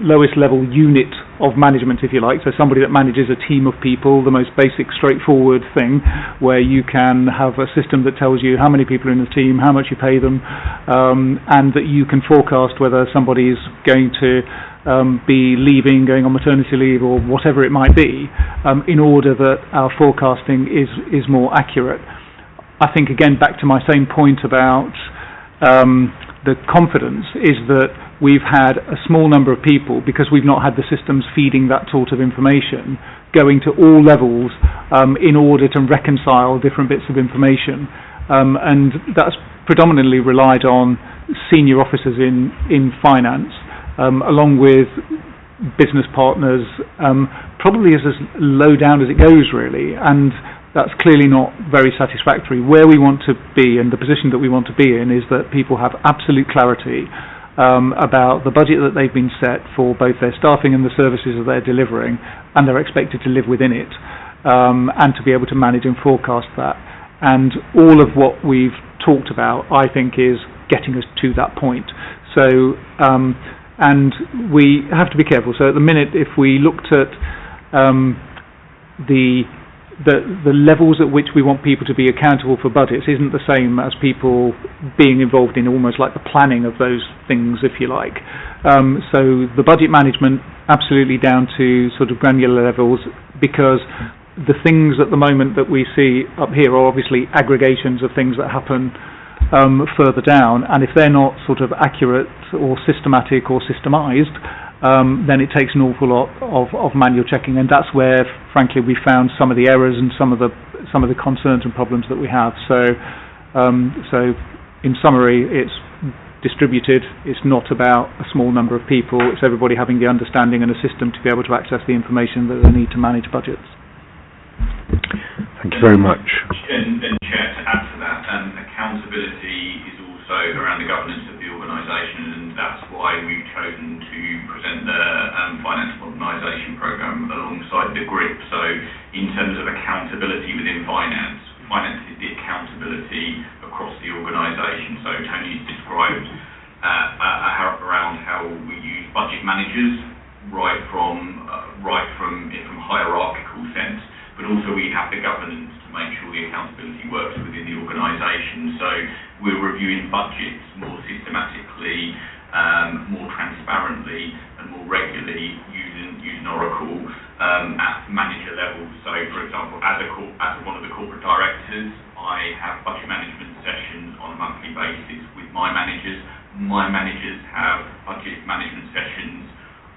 Speaker 7: lowest level unit of management, if you like. So somebody that manages a team of people, the most basic, straightforward thing, where you can have a system that tells you how many people are in the team, how much you pay them, and that you can forecast whether somebody is going to be leaving, going on maternity leave, or whatever it might be, in order that our forecasting is more accurate. I think, again, back to my same point about the confidence, is that we've had a small number of people, because we've not had the systems feeding that sort of information, going to all levels in order to reconcile different bits of information. And that's predominantly relied on senior officers in finance, along with business partners, probably as low down as it goes, really. And that's clearly not very satisfactory. Where we want to be, and the position that we want to be in, is that people have absolute clarity about the budget that they've been set for both their staffing and the services that they're delivering, and they're expected to live within it, and to be able to manage and forecast that. And all of what we've talked about, I think, is getting us to that point. So, and we have to be careful. So at the minute, if we looked at the levels at which we want people to be accountable for budgets isn't the same as people being involved in almost like the planning of those things, if you like. So the budget management, absolutely down to sort of granular levels, because the things at the moment that we see up here are obviously aggregations of things that happen further down, and if they're not sort of accurate or systematic or systemized, then it takes an awful lot of manual checking, and that's where, frankly, we found some of the errors and some of the concerns and problems that we have. So in summary, it's distributed. It's not about a small number of people. It's everybody having the understanding and a system to be able to access the information that they need to manage budgets.
Speaker 1: Thank you very much.
Speaker 10: And Chair, to add to that, accountability is also around the governance of the organisation, and that's why we've chosen to present the Finance Modernisation Programme alongside the GRIP. So in terms of accountability within finance, finance is the accountability across the organisation. So Tony's described around how we use budget managers right from hierarchical sense, but also we have the governance to make sure the accountability works within the organisation. So we're reviewing budgets more systematically, more transparently and more regularly using Oracle at manager levels. So for example, as one of the corporate directors, I have budget management sessions on a monthly basis with my managers. My managers have budget management sessions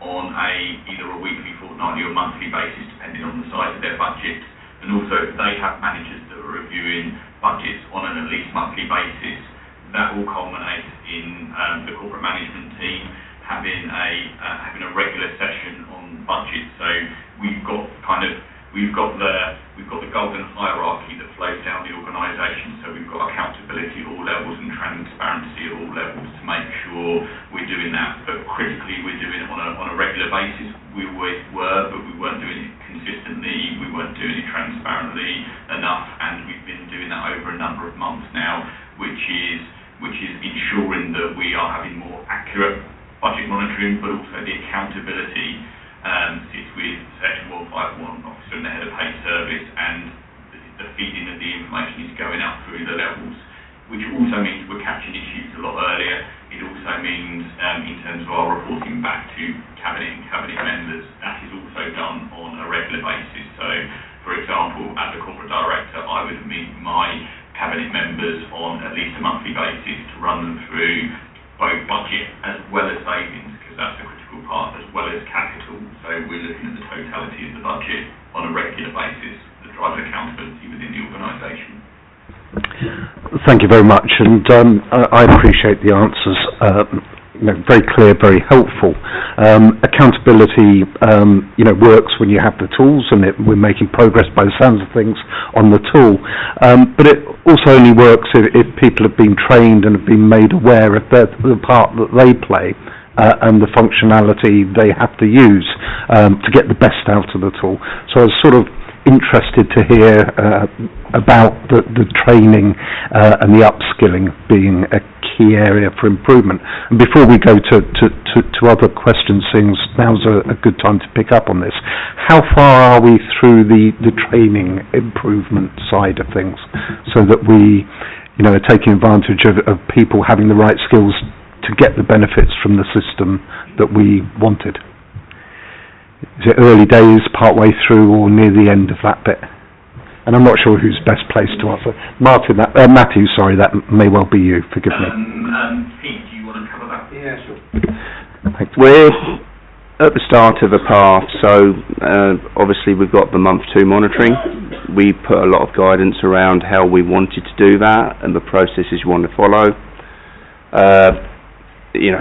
Speaker 10: on either a weekly, fortnightly or monthly basis, depending on the size of their budget. And also they have managers that are reviewing budgets on an at least monthly basis. That will culminate in the corporate management team having a regular session on budget. So we've got the golden hierarchy that flows down the organisation. So we've got accountability at all levels and transparency at all levels to make sure we're doing that. But critically, we're doing it on a regular basis. We always were, but we weren't doing it consistently. We weren't doing it transparently enough, and we've been doing that over a number of months now, which is ensuring that we are having more accurate budget monitoring, but also the accountability sits with Section 151 officer and the head of paid service, and the feeding of the information is going out through the levels, which also means we're catching issues a lot earlier. It also means, in terms of our reporting back to Cabinet and Cabinet members, that is also done on a regular basis. So, for example, as a corporate director, I would meet my Cabinet members on at least a monthly basis to run them through both budget as well as savings, because that's a critical part, as well as capital. So we're looking at the totality of the budget on a regular basis that drives accountability within the organisation.
Speaker 1: Thank you very much, and I appreciate the answers. Very clear, very helpful. Accountability, works when you have the tools, and we're making progress by the sounds of things on the tool. But it also only works if people have been trained and have been made aware of the part that they play and the functionality they have to use to get the best out of the tool. So I was sort of interested to hear about the training and the upskilling being a key area for improvement. And before we go to other questions, now's a good time to pick up on this. How far are we through the training improvement side of things, so that we are taking advantage of people having the right skills to get the benefits from the system that we wanted? Is it early days, part way through, or near the end of that bit? And I'm not sure who's best placed to answer. Matthew, sorry, that may well be you. Forgive me.
Speaker 10: Pete, do you want to cover that?
Speaker 8: Yeah, sure.
Speaker 1: Thanks.
Speaker 8: We're at the start of a path, so obviously we've got the month 2 monitoring. We put a lot of guidance around how we wanted to do that and the processes we want to follow.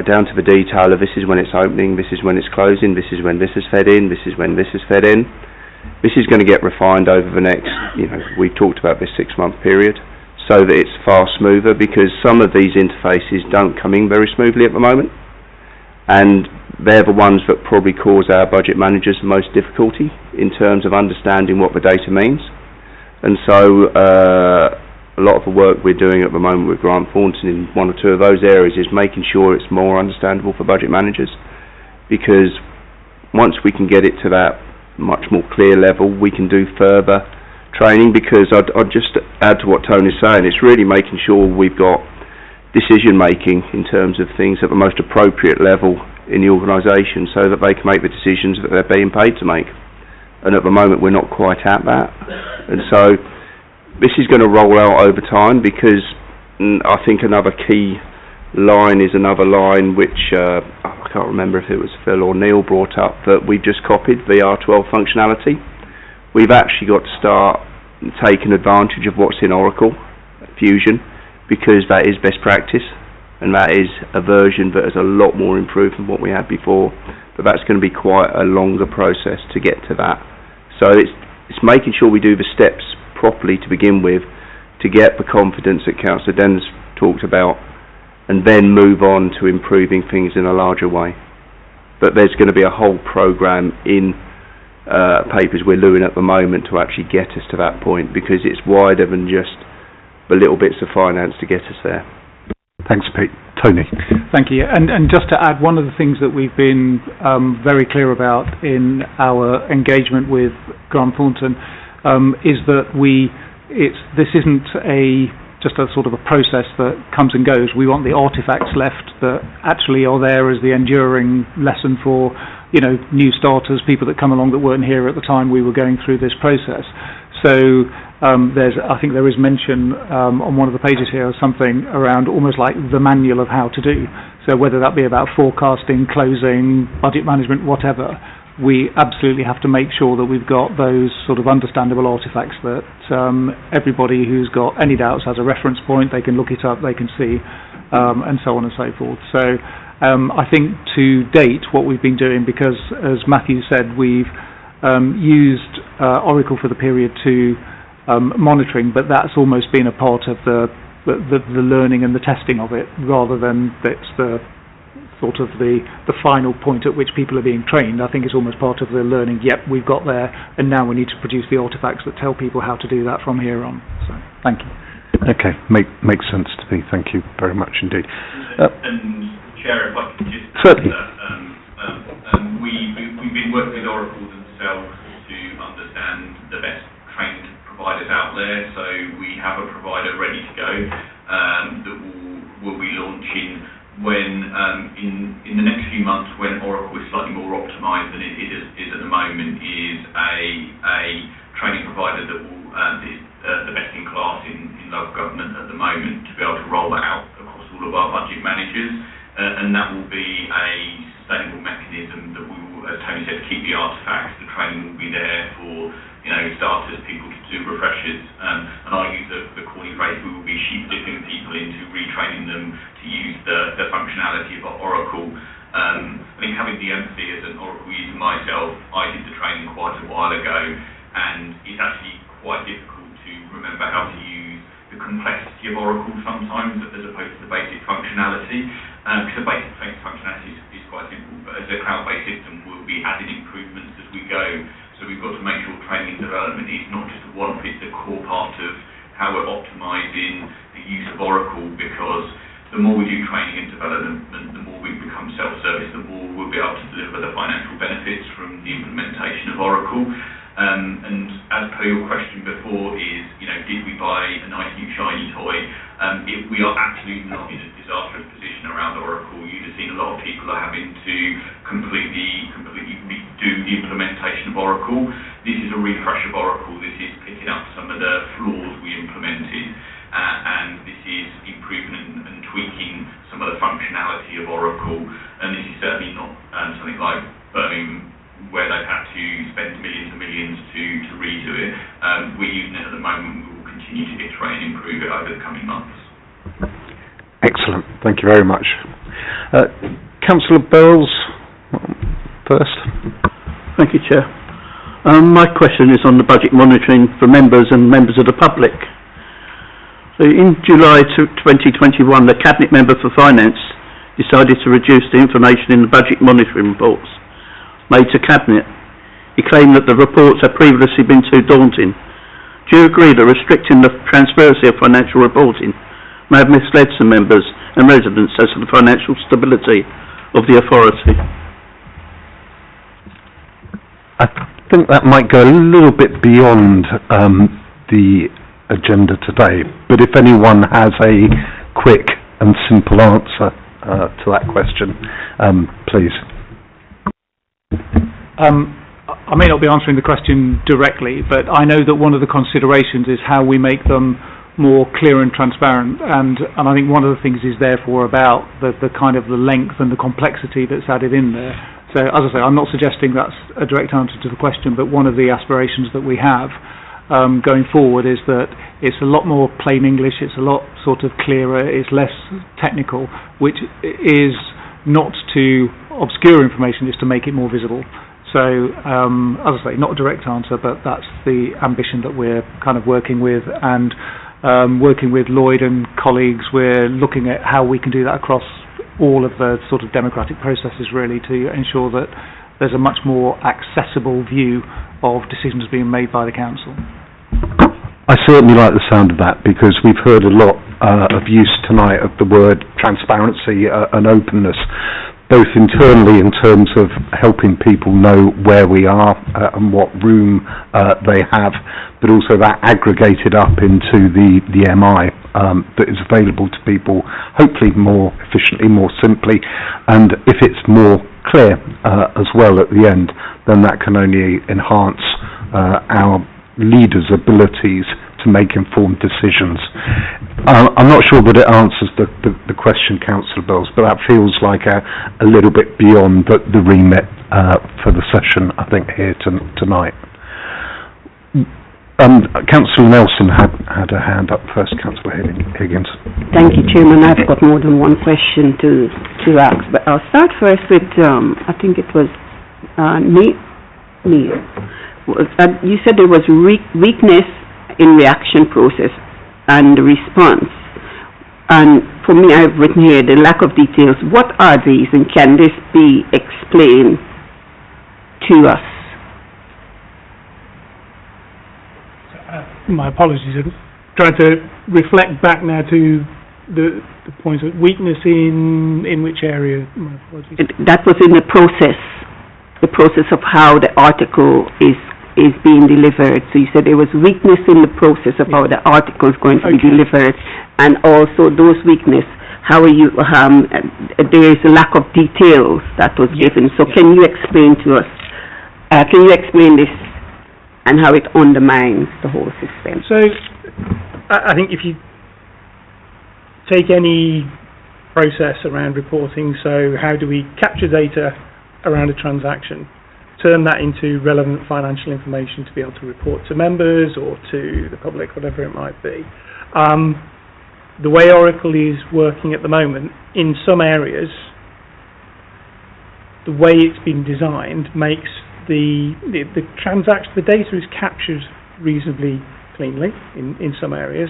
Speaker 8: Down to the detail of this is when it's opening, this is when it's closing, this is when this is fed in, this is when this is fed in. This is going to get refined over the next, we've talked about this 6-month period, so that it's far smoother, because some of these interfaces don't come in very smoothly at the moment, and they're the ones that probably cause our budget managers the most difficulty in terms of understanding what the data means. And so a lot of the work we're doing at the moment with Grant Thornton in 1 or 2 of those areas is making sure it's more understandable for budget managers, because once we can get it to that much more clear level, we can do further training. Because I'd just add to what Tony's saying, it's really making sure we've got decision making in terms of things at the most appropriate level in the organisation, so that they can make the decisions that they're being paid to make. And at the moment we're not quite at that, and so this is going to roll out over time, because I think another key line is another line which I can't remember if it was Phil or Neil brought up, that we've just copied, the R12 functionality. We've actually got to start taking advantage of what's in Oracle Fusion, because that is best practice, and that is a version that is a lot more improved than what we had before, but that's going to be quite a longer process to get to that. So it's making sure we do the steps properly to begin with, to get the confidence that Councillor Dennis talked about, and then move on to improving things in a larger way. But there's going to be a whole programme in papers we're doing at the moment to actually get us to that point, because it's wider than just the little bits of finance to get us there.
Speaker 1: Thanks, Pete. Tony.
Speaker 7: Thank you. And just to add, one of the things that we've been very clear about in our engagement with Grant Thornton is that this isn't just a sort of a process that comes and goes. We want the artefacts left that actually are there as the enduring lesson for, new starters, people that come along that weren't here at the time we were going through this process. So I think there is mention on one of the pages here of something around almost like the manual of how to do. So whether that be about forecasting, closing, budget management, whatever, we absolutely have to make sure that we've got those sort of understandable artefacts that everybody who's got any doubts has a reference point, they can look it up, they can see, and so on and so forth. So I think to date what we've been doing, because as Matthew said, we've used Oracle for the period 2 monitoring, but that's almost been a part of the learning and the testing of it, rather than it's the sort of the final point at which people are being trained. I think it's almost part of the learning. Yep, we've got there, and now we need to produce the artefacts that tell people how to do that from here on. So, thank you.
Speaker 1: Okay, makes sense to me. Thank you very much indeed.
Speaker 10: And Chair, if I could just
Speaker 1: certainly.
Speaker 10: We've been working with Oracle themselves to understand the best trained providers out there. So we have a provider ready to go that will be launching when in the next few months, when Oracle is slightly more optimised than it is at the moment, is a training provider that will is the best in class in local government at the moment, to be able to roll that out across all of our budget managers, and that will be a sustainable mechanism that we will, as Tony said, keep the artefacts. The training will be there for starters, people to do refreshers, and I use the corny phrase, we will be sheep dipping people into retraining them to use the functionality of Oracle. I think having the empathy as an Oracle user myself, I did the training quite a while ago, and it's actually quite difficult to remember how to use the complexity of Oracle sometimes, as opposed to the basic functionality, because the basic functionality is quite simple, but as a cloud-based system, we'll be adding improvements as we go. So we've got to make sure training and development is not just a one-off, it's a core part of how we're optimising the use of Oracle, because the more we do training and development, the more we become self-service, the more we'll be able to deliver the financial benefits from the implementation of Oracle. And as per your question before is, did we buy a nice new shiny toy? We are absolutely not in a disastrous position around Oracle. You'd have seen a lot of people are having to completely redo the implementation of Oracle. This is a refresh of Oracle. This is picking up some of the flaws we implemented, and this is improving and tweaking some of the functionality of Oracle. And this is certainly not something like Birmingham, where they've had to spend millions and millions to redo it. We're using it at the moment. We will continue to iterate and improve it over the coming months.
Speaker 1: Excellent. Thank you very much. Councillor Bells, first.
Speaker 4: Thank you, Chair. My question is on the budget monitoring for members and members of the public. So in July 2021, the Cabinet Member for Finance decided to reduce the information in the budget monitoring reports made to Cabinet. He claimed that the reports had previously been too daunting. Do you agree that restricting the transparency of financial reporting may have misled some members and residents as to the financial stability of the authority?
Speaker 1: I think that might go a little bit beyond the agenda today, but if anyone has a quick and simple answer to that question, please.
Speaker 7: I may not be answering the question directly, but I know that one of the considerations is how we make them more clear and transparent, and I think one of the things is therefore about the kind of the length and the complexity that's added in there. So as I say, I'm not suggesting that's a direct answer to the question, but one of the aspirations that we have going forward is that it's a lot more plain English, it's a lot sort of clearer, it's less technical, which is not to obscure information, is to make it more visible. So, as I say, not a direct answer, but that's the ambition that we're kind of working with, and working with Lloyd and colleagues, we're looking at how we can do that across all of the sort of democratic processes, really, to ensure that there's a much more accessible view of decisions being made by the council.
Speaker 1: I certainly like the sound of that, because we've heard a lot of use tonight of the word transparency and openness, both internally in terms of helping people know where we are and what room they have, but also that aggregated up into the MI that is available to people, hopefully more efficiently, more simply, and if it's more clear as well at the end, then that can only enhance our leaders' abilities to make informed decisions. I'm not sure that it answers the question, Councillor Bells, but that feels like a little bit beyond the remit for the session, I think, here tonight. Councillor Nelson had a hand up first. Councillor Higgins.
Speaker 5: Thank you, Chairman. I've got more than one question to ask, but I'll start first with, I think it was Neil. You said there was weakness in reaction process and response. And for me, I've written here the lack of details. What are these, and can this be explained to us?
Speaker 12: My apologies. I'm trying to reflect back now to the point of weakness in which area. My apologies.
Speaker 5: That was in the process of how the article is being delivered. So you said there was weakness in the process of how the article is going to be delivered, and also those weakness, how are you, there is a lack of details that was given. So can you explain to us, can you explain this and how it undermines the whole system?
Speaker 12: So I think if you take any process around reporting, so how do we capture data around a transaction, turn that into relevant financial information to be able to report to members or to the public, whatever it might be. The way Oracle is working at the moment, in some areas, the way it's been designed makes the transaction, the data is captured reasonably cleanly in some areas,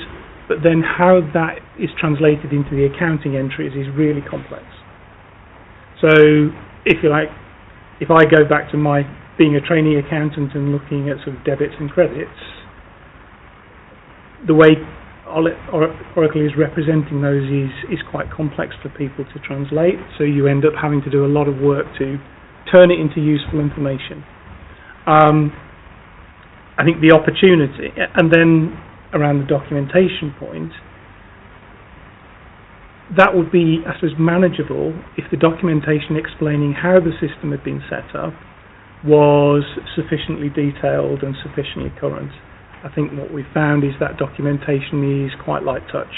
Speaker 12: but then how that is translated into the accounting entries is really complex. So, if you like, if I go back to my being a trainee accountant and looking at sort of debits and credits, the way Oracle is representing those is quite complex for people to translate, so you end up having to do a lot of work to turn it into useful information. I think the opportunity, and then around the documentation point, that would be, I suppose, manageable if the documentation explaining how the system had been set up was sufficiently detailed and sufficiently current. I think what we found is that documentation is quite light touch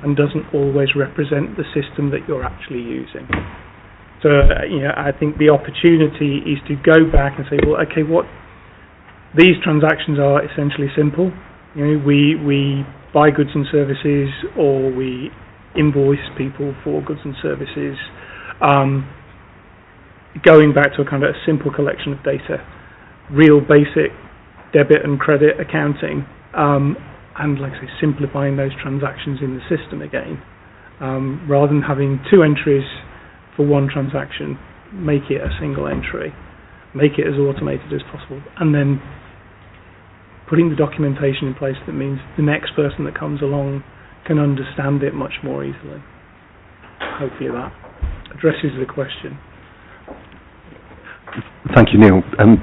Speaker 12: and doesn't always represent the system that you're actually using. So, I think the opportunity is to go back and say, well, okay, what these transactions are essentially simple. We buy goods and services, or we invoice people for goods and services, going back to a kind of a simple collection of data, real basic debit and credit accounting, and like I say, simplifying those transactions in the system again, rather than having two entries for one transaction, make it a single entry, make it as automated as possible, and then putting the documentation in place that means the next person that comes along can understand it much more easily. Hopefully that addresses the question.
Speaker 1: Thank you, Neil.
Speaker 5: And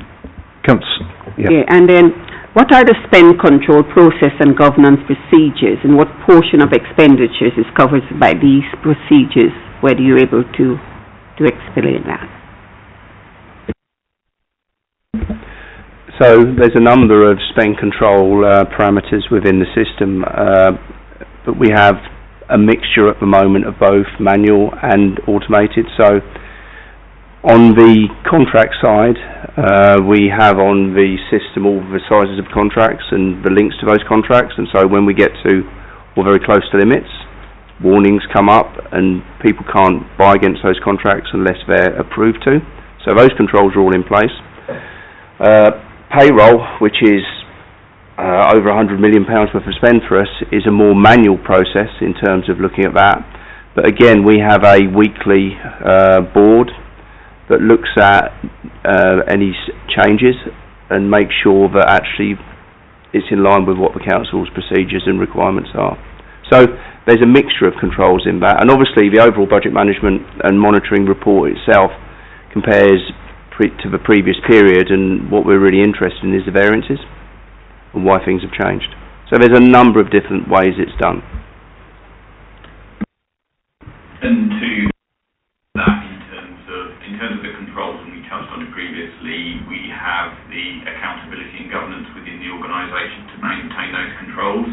Speaker 5: then, what are the spend control process and governance procedures, and what portion of expenditures is covered by these procedures? Whether you're able to explain that.
Speaker 8: So there's a number of spend control parameters within the system, but we have a mixture at the moment of both manual and automated. So on the contract side, we have on the system all the sizes of contracts and the links to those contracts, and so when we get to or very close to limits, warnings come up and people can't buy against those contracts unless they're approved to. So those controls are all in place. Payroll, which is over £100 million worth of spend for us, is a more manual process in terms of looking at that. But again, we have a weekly board that looks at any changes and makes sure that actually it's in line with what the council's procedures and requirements are. So there's a mixture of controls in that, and obviously the overall budget management and monitoring report itself compares to the previous period, and what we're really interested in is the variances and why things have changed. So there's a number of different ways it's done.
Speaker 10: And to that, in terms of the controls, and we touched on it previously, we have the accountability and governance within the organisation to maintain those controls.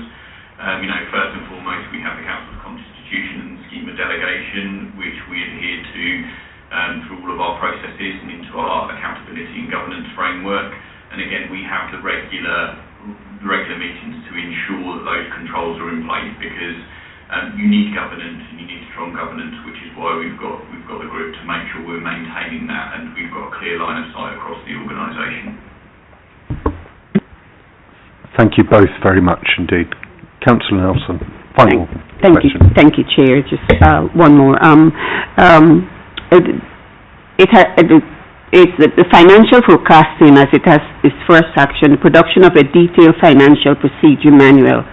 Speaker 10: First and foremost, we have the Council's constitution and scheme of delegation, which we adhere to through all of our processes and into our accountability and governance framework. And again, we have the regular meetings to ensure that those controls are in place, because you need governance and you need strong governance, which is why we've got the group to make sure we're maintaining that, and we've got a clear line of sight across the organisation.
Speaker 1: Thank you both very much indeed. Councillor Nelson, final question.
Speaker 5: Thank you, Chair. Just one more. It's the financial forecasting, as it has its first action, the production of a detailed financial procedure manual.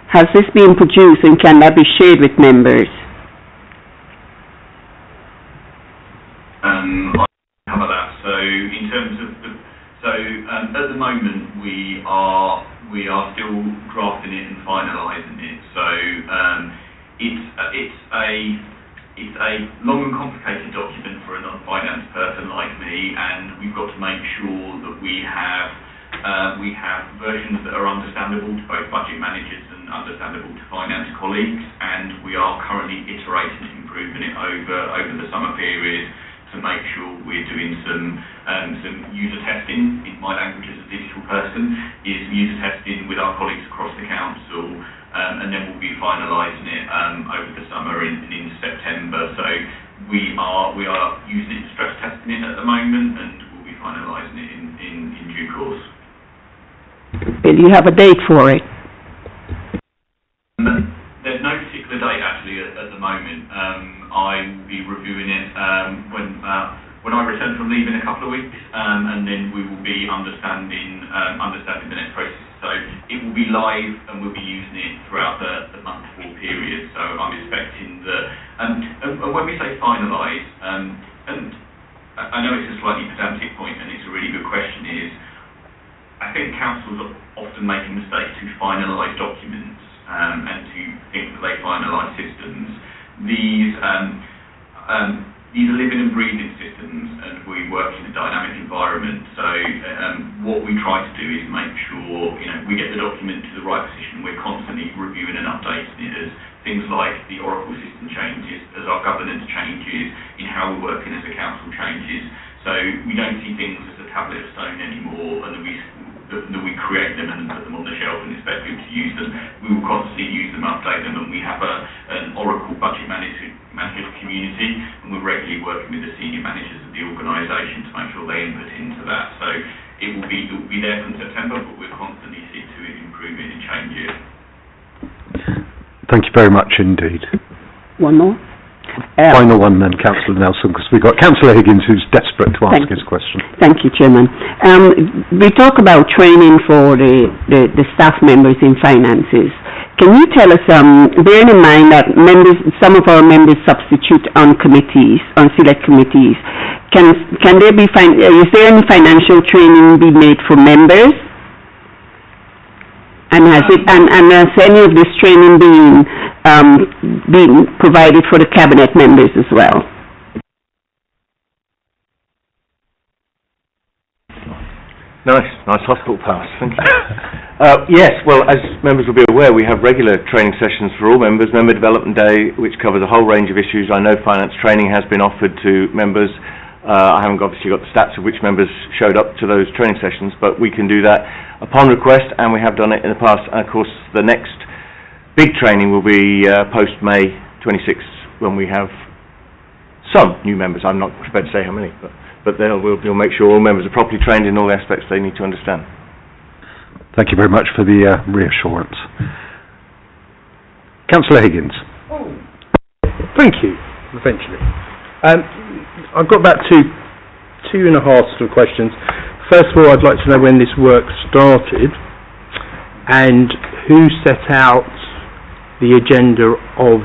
Speaker 5: Has this been produced, and can that be shared with members?
Speaker 10: I'll cover that. So in terms of at the moment we are still drafting it and finalising it. So it's a long and complicated document for a non-finance person like me, and we've got to make sure that we have versions that are understandable to both budget managers and understandable to finance colleagues, and we are currently iterating and improving it over the summer period to make sure we're doing some user testing. In my language as a digital person, is user testing with our colleagues across the council, and then we'll be finalising it over the summer in September. So we are using it, stress testing it at the moment, and we'll be finalising it in due course.
Speaker 5: Will you have a date for it?
Speaker 10: There's no particular date actually at the moment. I will be reviewing it when I return from leave in a couple of weeks, and then we will be understanding the next process. So it will be live, and we'll be using it throughout the month 4 period. So I'm expecting that. And when we say finalise, and I know it's a slightly pedantic point, and it's a really good question, is I think councils often make a mistake to finalise documents and to think that they finalise systems. These are living and breathing systems, and we work in a dynamic environment. So what we try to do is make sure we get the document to the right position. We're constantly reviewing and updating it as things like the Oracle system changes, as our governance changes, in how we're working as a council changes. So we don't see things as a tablet of stone anymore, and that we create them and put them on the shelf and expect people to use them. We will constantly use them, update them, and we have an Oracle budget manager community, and we're regularly working with the senior managers of the organisation to make sure they input into that. So it will be there from September, but we'll constantly seek to improve it and change it.
Speaker 1: Thank you very much indeed.
Speaker 5: One more?
Speaker 1: Final one then, Councillor Nelson, because we've got Councillor Higgins who's desperate to ask his question.
Speaker 5: Thank you, Chairman. We talk about training for the staff members in finances. Can you tell us, bearing in mind that some of our members substitute on committees, on select committees, can there be is there any financial training be made for members? And has any of this training being provided for the cabinet members as well?
Speaker 13: Nice hospital pass, thank you. Yes, well, as members will be aware, we have regular training sessions for all members. Member Development Day, which covers a whole range of issues. I know finance training has been offered to members. I haven't obviously got the stats of which members showed up to those training sessions, but we can do that upon request, and we have done it in the past. And of course, the next big training will be post-May 26th, when we have some new members. I'm not prepared to say how many, but but we'll make sure all members are properly trained in all the aspects they need to understand.
Speaker 1: Thank you very much for the reassurance. Councillor Higgins.
Speaker 14: Thank you, eventually. I've got about two and a half sort of questions. First of all, I'd like to know when this work started and who set out the agenda of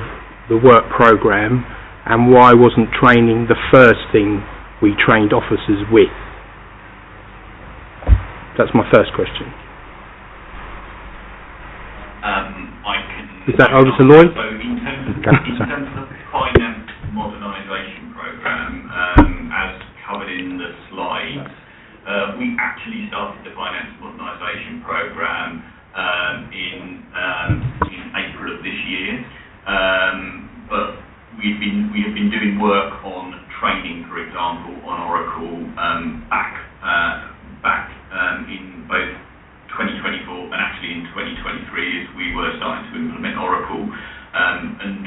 Speaker 14: the work programme and why wasn't training the first thing we trained officers with? That's my first question. Is that over to Lloyd?
Speaker 10: So in terms of the finance modernisation programme, as covered in the slides, we actually started the finance modernisation programme in April of this year, but we have been doing work on training, for example, on Oracle back in both 2024 and actually in 2023 as we were starting to implement Oracle, and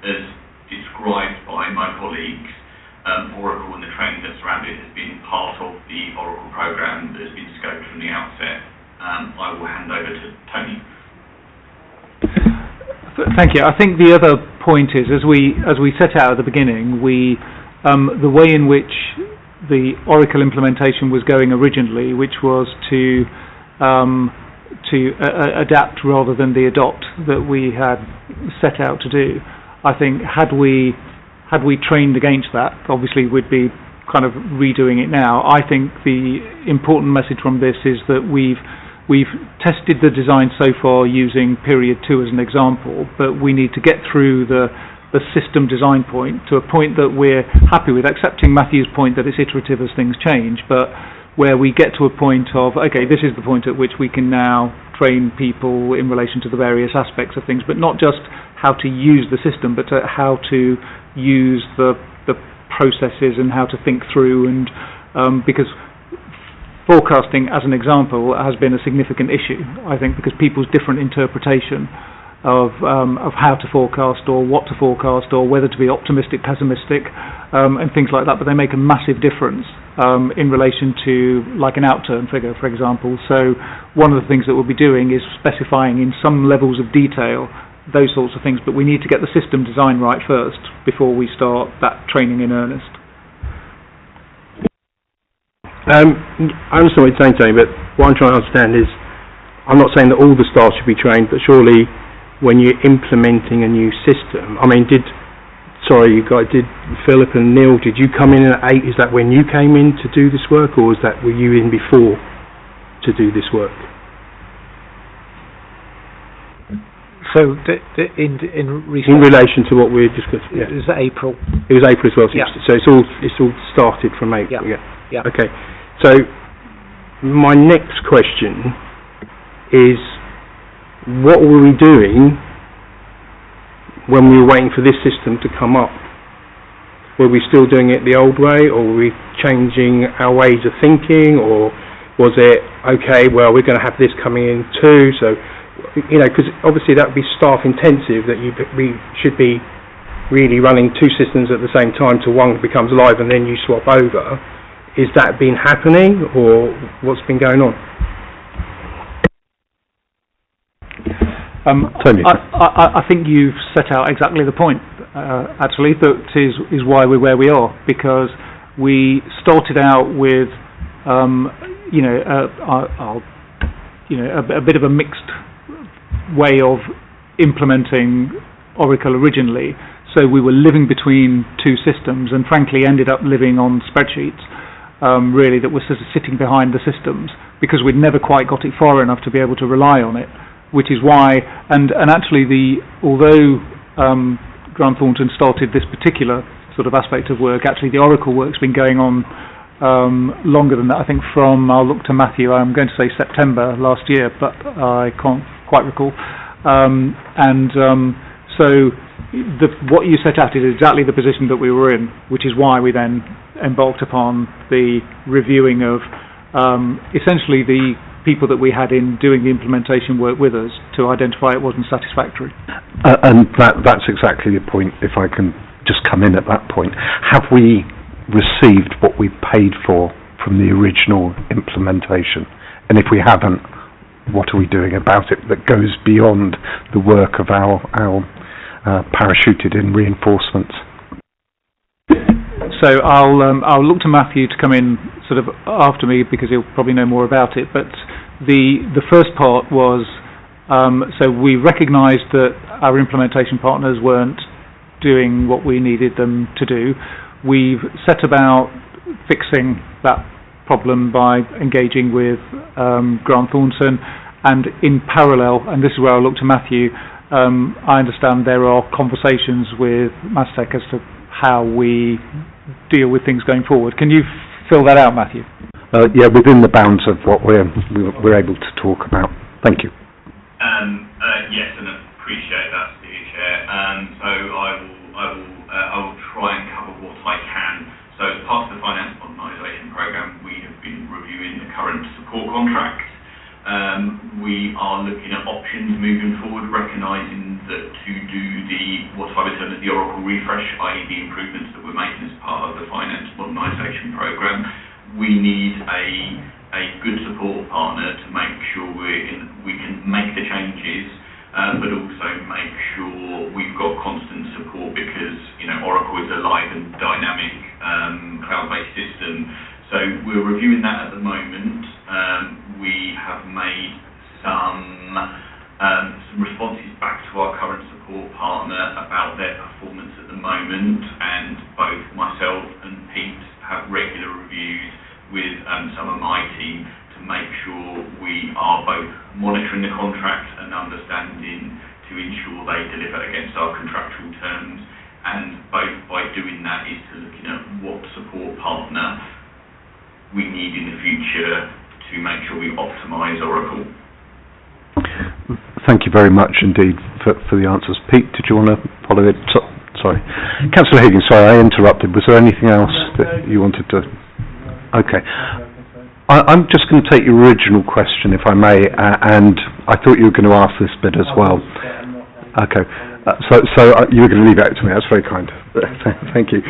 Speaker 10: as described by my colleagues, Oracle and the training that's around it has been part of the Oracle programme that has been scoped from the outset. I will hand over to Tony.
Speaker 7: Thank you. I think the other point is, as we set out at the beginning, the way in which the Oracle implementation was going originally, which was to adapt rather than the adopt that we had set out to do. I think had we trained against that, obviously we'd be kind of redoing it now. I think the important message from this is that we've tested the design so far using period 2 as an example, but we need to get through the system design point to a point that we're happy with, accepting Matthew's point that it's iterative as things change, but where we get to a point of, okay, this is the point at which we can now train people in relation to the various aspects of things, but not just how to use the system, but how to use the processes and how to think through, and because forecasting, as an example, has been a significant issue, I think, because people's different interpretation of how to forecast or what to forecast or whether to be optimistic, pessimistic, and things like that, but they make a massive difference in relation to like an outturn figure, for example. So one of the things that we'll be doing is specifying in some levels of detail those sorts of things, but we need to get the system design right first before we start that training in earnest.
Speaker 14: I understand what you're saying, Tony, but what I'm trying to understand is, I'm not saying that all the staff should be trained, but surely when you're implementing a new system, I mean, did Philip and Neil, did you come in at 8? Is that when you came in to do this work, or were you in before to do this work?
Speaker 6: So, in
Speaker 14: relation to what we discussed, yeah.
Speaker 6: It was April.
Speaker 14: It was April as well.
Speaker 6: Yeah.
Speaker 14: So it's all started from April.
Speaker 6: Yeah.
Speaker 14: Okay. So my next question is, what were we doing when we were waiting for this system to come up? Were we still doing it the old way, or were we changing our ways of thinking, or was it, okay, well, we're going to have this coming in too, so, you know, because obviously that would be staff intensive, that we should be really running two systems at the same time till one becomes live and then you swap over. Is that been happening, or what's been going on?
Speaker 7: I think you've set out exactly the point, actually, that is why we're where we are, because we started out with, a bit of a mixed way of implementing Oracle originally. So we were living between two systems, and frankly ended up living on spreadsheets, really, that were sort of sitting behind the systems, because we'd never quite got it far enough to be able to rely on it. Which is why, and actually although Grant Thornton started this particular sort of aspect of work, actually the Oracle work's been going on longer than that. I think from, I'll look to Matthew, I'm going to say September last year, but I can't quite recall. So what you set out is exactly the position that we were in, which is why we then embarked upon the reviewing of essentially the people that we had in doing the implementation work with us to identify it wasn't satisfactory.
Speaker 1: And that's exactly the point, if I can just come in at that point. Have we received what we paid for from the original implementation? And if we haven't, what are we doing about it that goes beyond the work of our parachuted in reinforcements?
Speaker 7: So I'll look to Matthew to come in sort of after me because he'll probably know more about it. But the first part was, so we recognised that our implementation partners weren't doing what we needed them to do. We've set about fixing that problem by engaging with Grant Thornton, and in parallel, and this is where I'll look to Matthew, I understand there are conversations with Mastec as to how we deal with things going forward. Can you fill that out, Matthew?
Speaker 1: Yeah, within the bounds of what we're able to talk about. Thank you.
Speaker 10: Yes, and appreciate that, Steve Chair. So I will try and cover what I can. So as part of the finance modernisation programme, we have been reviewing the current support contract. We are looking at options moving forward, recognising that to do what I would term as the Oracle refresh, i.e. the improvements that we're making as part of the finance modernisation programme, we need a good support partner to make sure we can make the changes, but also make sure we've got constant support because, Oracle is a live and dynamic cloud-based system. So we're reviewing that at the moment. We have made some responses back to our current support partner about their performance at the moment, and both myself and Pete have regular reviews with some of my team to make sure we are both monitoring the contract and understanding to ensure they deliver against our contractual terms, and both by doing that is to looking at what support partner we need in the future to make sure we optimise Oracle.
Speaker 1: Thank you very much indeed for the answers. Pete, did you want to follow it? Sorry. Councillor Higgins, sorry, I interrupted. Was there anything else that you wanted to... Okay. I'm just going to take your original question, if I may, and I thought you were going to ask this bit as well. Okay. So you were going to leave it to me. That's very kind. Thank you.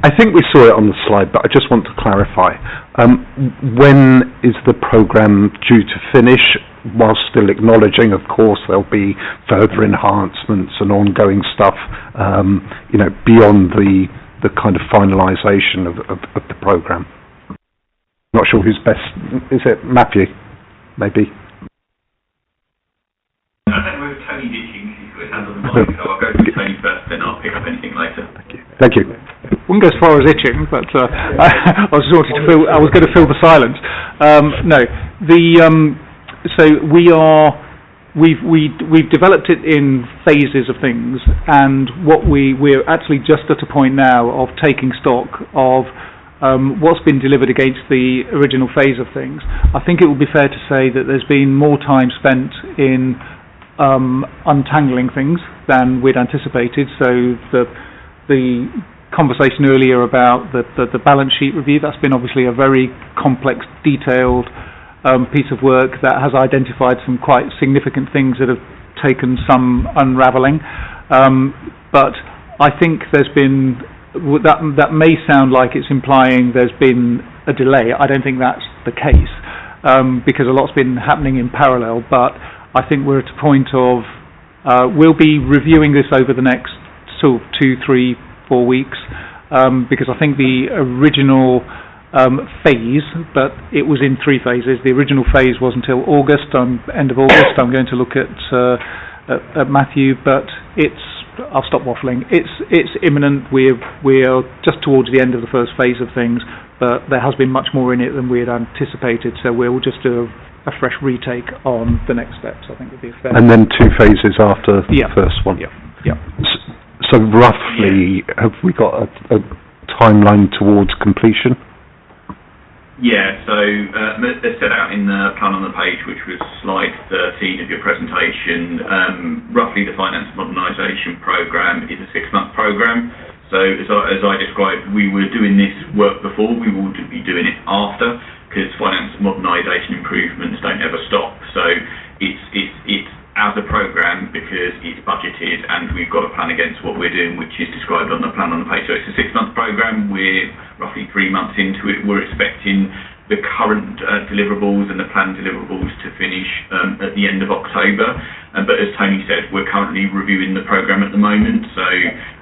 Speaker 1: I think we saw it on the slide, but I just want to clarify. When is the programme due to finish, while still acknowledging, of course, there'll be further enhancements and ongoing stuff, beyond the kind of finalisation of the programme? Not sure who's best. Is it Matthew? Maybe.
Speaker 10: I think we're Tony ditching. He's got his hand on the mic, so I'll go to Tony first, then I'll pick up anything later.
Speaker 1: Thank you.
Speaker 7: Wouldn't go as far as itching, but I was going to fill the silence. No, so we've developed it in phases of things, and we're actually just at a point now of taking stock of what's been delivered against the original phase of things. I think it would be fair to say that there's been more time spent in untangling things than we'd anticipated. So the conversation earlier about the balance sheet review, that's been obviously a very complex, detailed piece of work that has identified some quite significant things that have taken some unravelling. But I think there's been, that may sound like it's implying there's been a delay. I don't think that's the case, because a lot's been happening in parallel, but I think we're at a point of, we'll be reviewing this over the next sort of 2, 3, 4 weeks, because I think the original phase, but it was in 3 phases. The original phase was until August, end of August. I'm going to look at Matthew, but I'll stop waffling. It's imminent. We're just towards the end of the first phase of things, but there has been much more in it than we had anticipated, so we'll just do a fresh retake on the next steps. I think would be fair.
Speaker 1: And then 2 phases after the first one.
Speaker 7: Yeah.
Speaker 1: So roughly, have we got a timeline towards completion?
Speaker 10: Yeah, so they're set out in the plan on the page, which was slide 13 of your presentation. Roughly, the finance modernisation programme is a 6-month programme. So as I described, we were doing this work before, we will be doing it after, because finance modernisation improvements don't ever stop. So it's as a programme because it's budgeted and we've got a plan against what we're doing, which is described on the plan on the page. So it's a 6-month programme. programme. We're roughly 3 months into it. We're expecting the current deliverables and the planned deliverables to finish at the end of October. But as Tony said, we're currently reviewing the programme at the moment, so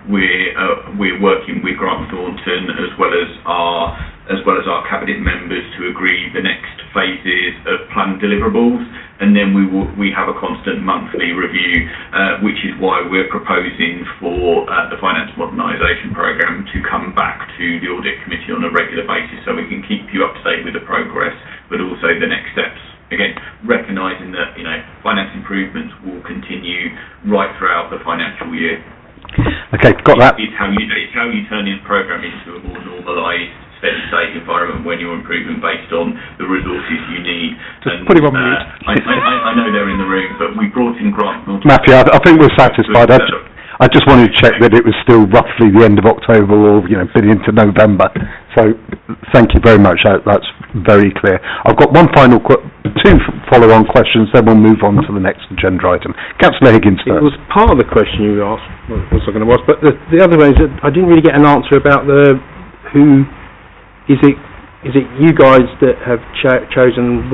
Speaker 10: we're working with Grant Thornton as well as our cabinet members to agree the next phases of planned deliverables, and then we have a constant monthly review, which is why we're proposing for the Finance Modernisation Programme to come back to the Audit Committee on a regular basis, so we can keep you up to date with the progress, but also the next steps. Again, recognising that finance improvements will continue right throughout the financial year.
Speaker 1: Okay, got that.
Speaker 10: It's how you turn this programme into a more normalised, steady state environment when you're improving based on the resources you need.
Speaker 7: Just put him on mute.
Speaker 10: I know they're in the room, but we brought in Grant.
Speaker 1: Matthew, I think we're satisfied. I just wanted to check that it was still roughly the end of October or, bit into November. So, thank you very much. That's very clear. I've got one final, two follow-on questions, then we'll move on to the next agenda item. Councillor Higgins first.
Speaker 14: It was part of the question you asked, what was I going to ask, but the other one is that I didn't really get an answer about who, is it you guys that have chosen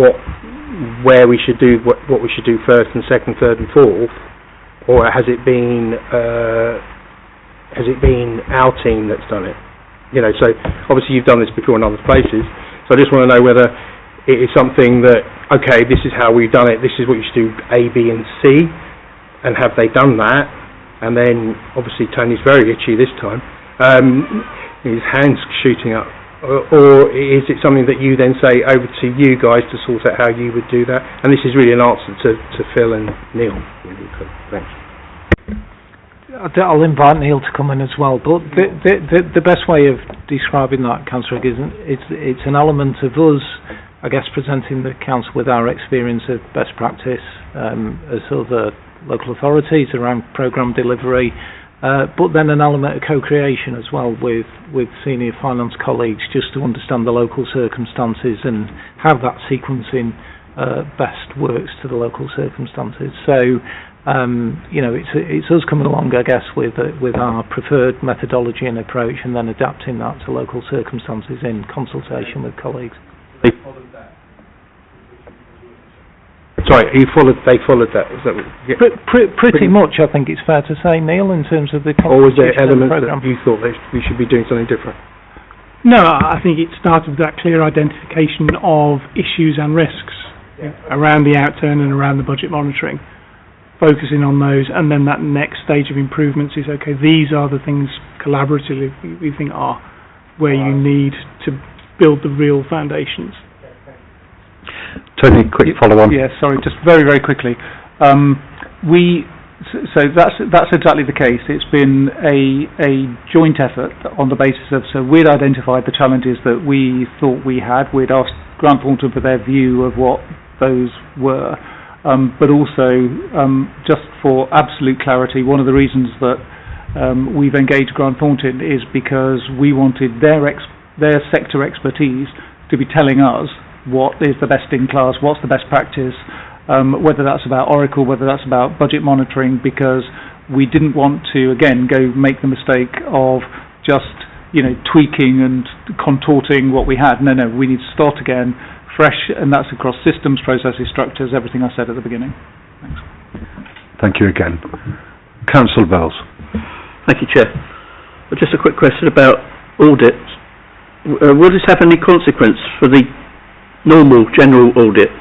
Speaker 14: where we should do, what we should do first and second, third and fourth, or has it been our team that's done it? So obviously you've done this before in other places, so I just want to know whether it is something that, okay, this is how we've done it, this is what you should do A, B and C, and have they done that? And then obviously Tony's very itchy this time, his hands shooting up, or is it something that you then say over to you guys to sort out how you would do that? And this is really an answer to Phil and Neil. Thanks.
Speaker 6: I'll invite Neil to come in as well, but the best way of describing that, Councillor Higgins, it's an element of us, I guess, presenting the council with our experience of best practice as other local authorities around programme delivery, but then an element of co-creation as well with senior finance colleagues, just to understand the local circumstances and how that sequencing best works to the local circumstances. So it's us coming along, I guess, with our preferred methodology and approach, and then adapting that to local circumstances in consultation with colleagues.
Speaker 14: Sorry, they followed that. Is that
Speaker 6: pretty much, I think it's fair to say, Neil, in terms of the
Speaker 14: or was there elements
Speaker 6: that
Speaker 14: you thought we should be doing something different?
Speaker 12: No, I think it started with that clear identification of issues and risks around the outturn and around the budget monitoring, focusing on those, and then that next stage of improvements is, okay, these are the things collaboratively we think are where you need to build the real foundations.
Speaker 1: Tony, quick follow-on.
Speaker 7: Yeah, sorry, just very, very quickly. So that's exactly the case. It's been a joint effort on the basis of, so we'd identified the challenges that we thought we had. We'd asked Grant Thornton for their view of what those were. But also, just for absolute clarity, one of the reasons that we've engaged Grant Thornton is because we wanted their sector expertise to be telling us what is the best in class, what's the best practice, whether that's about Oracle, whether that's about budget monitoring, because we didn't want to, again, go make the mistake of just, tweaking and contorting what we had. No, we need to start again, fresh, and that's across systems, processes, structures, everything I said at the beginning. Thanks.
Speaker 1: Thank you again. Councillor Bells.
Speaker 4: Thank you, Chair. Just a quick question about audits. Will this have any consequence for the normal general audit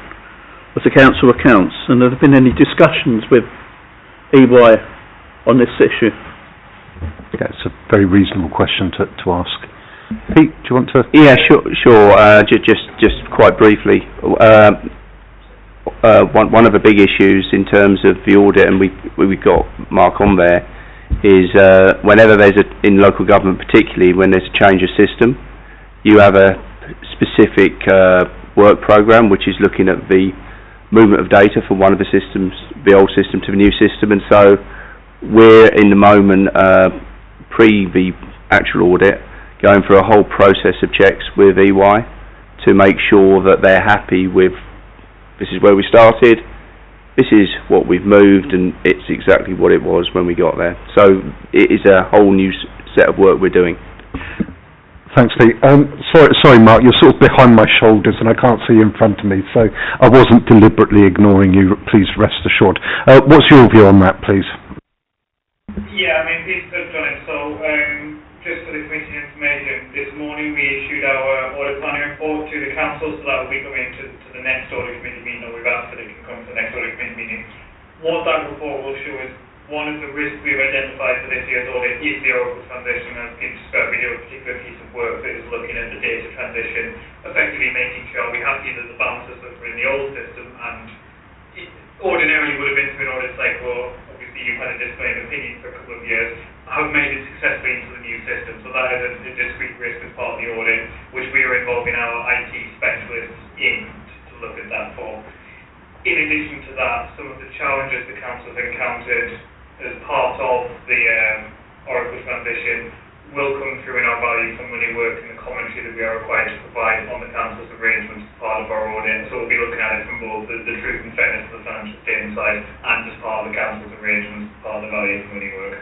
Speaker 4: of the council accounts, and have there been any discussions with EY on this issue?
Speaker 1: Yeah, it's a very reasonable question to ask. Pete, do you want to?
Speaker 8: Yeah, sure. Just quite briefly, one of the big issues in terms of the audit, and we've got Mark on there, is whenever there's in local government, particularly when there's a change of system, you have a specific work programme which is looking at the movement of data from one of the systems, the old system to the new system, and so we're in the moment, pre the actual audit, going through a whole process of checks with EY to make sure that they're happy with, this is where we started, this is what we've moved, and it's exactly what it was when we got there. So it is a whole new set of work we're doing.
Speaker 1: Thanks, Lee. Sorry, Mark, you're sort of behind my shoulders and I can't see you in front of me, so I wasn't deliberately ignoring you. Please rest assured. What's your view on that, please?
Speaker 15: Yeah, I mean, Mr John, so just for the committee information, this morning we issued our audit planning report to the council, so that will be coming to the next audit committee meeting, or we've asked that it can come to the next audit committee meeting. What that report will show is one of the risks we've identified for this year's audit is the Oracle transition. As Peter described, we do a particular piece of work that is looking at the data transition, effectively making sure we have either the balances that were in the old system, and it ordinarily would have been through an audit cycle. Obviously, you've had a disclaimed opinion for a couple of years, have made it successfully into the new system. So that is a discrete risk as part of the audit, which we are involving our IT specialists in to look at that for. In addition to that, some of the challenges the council have encountered as part of the Oracle transition will come through in our value for money work and the commentary that we are required to provide on the council's arrangements as part of our audit. So we'll be looking at it from both the truth and fairness of the financial statement side and as part of the council's arrangements as part of the value for money work.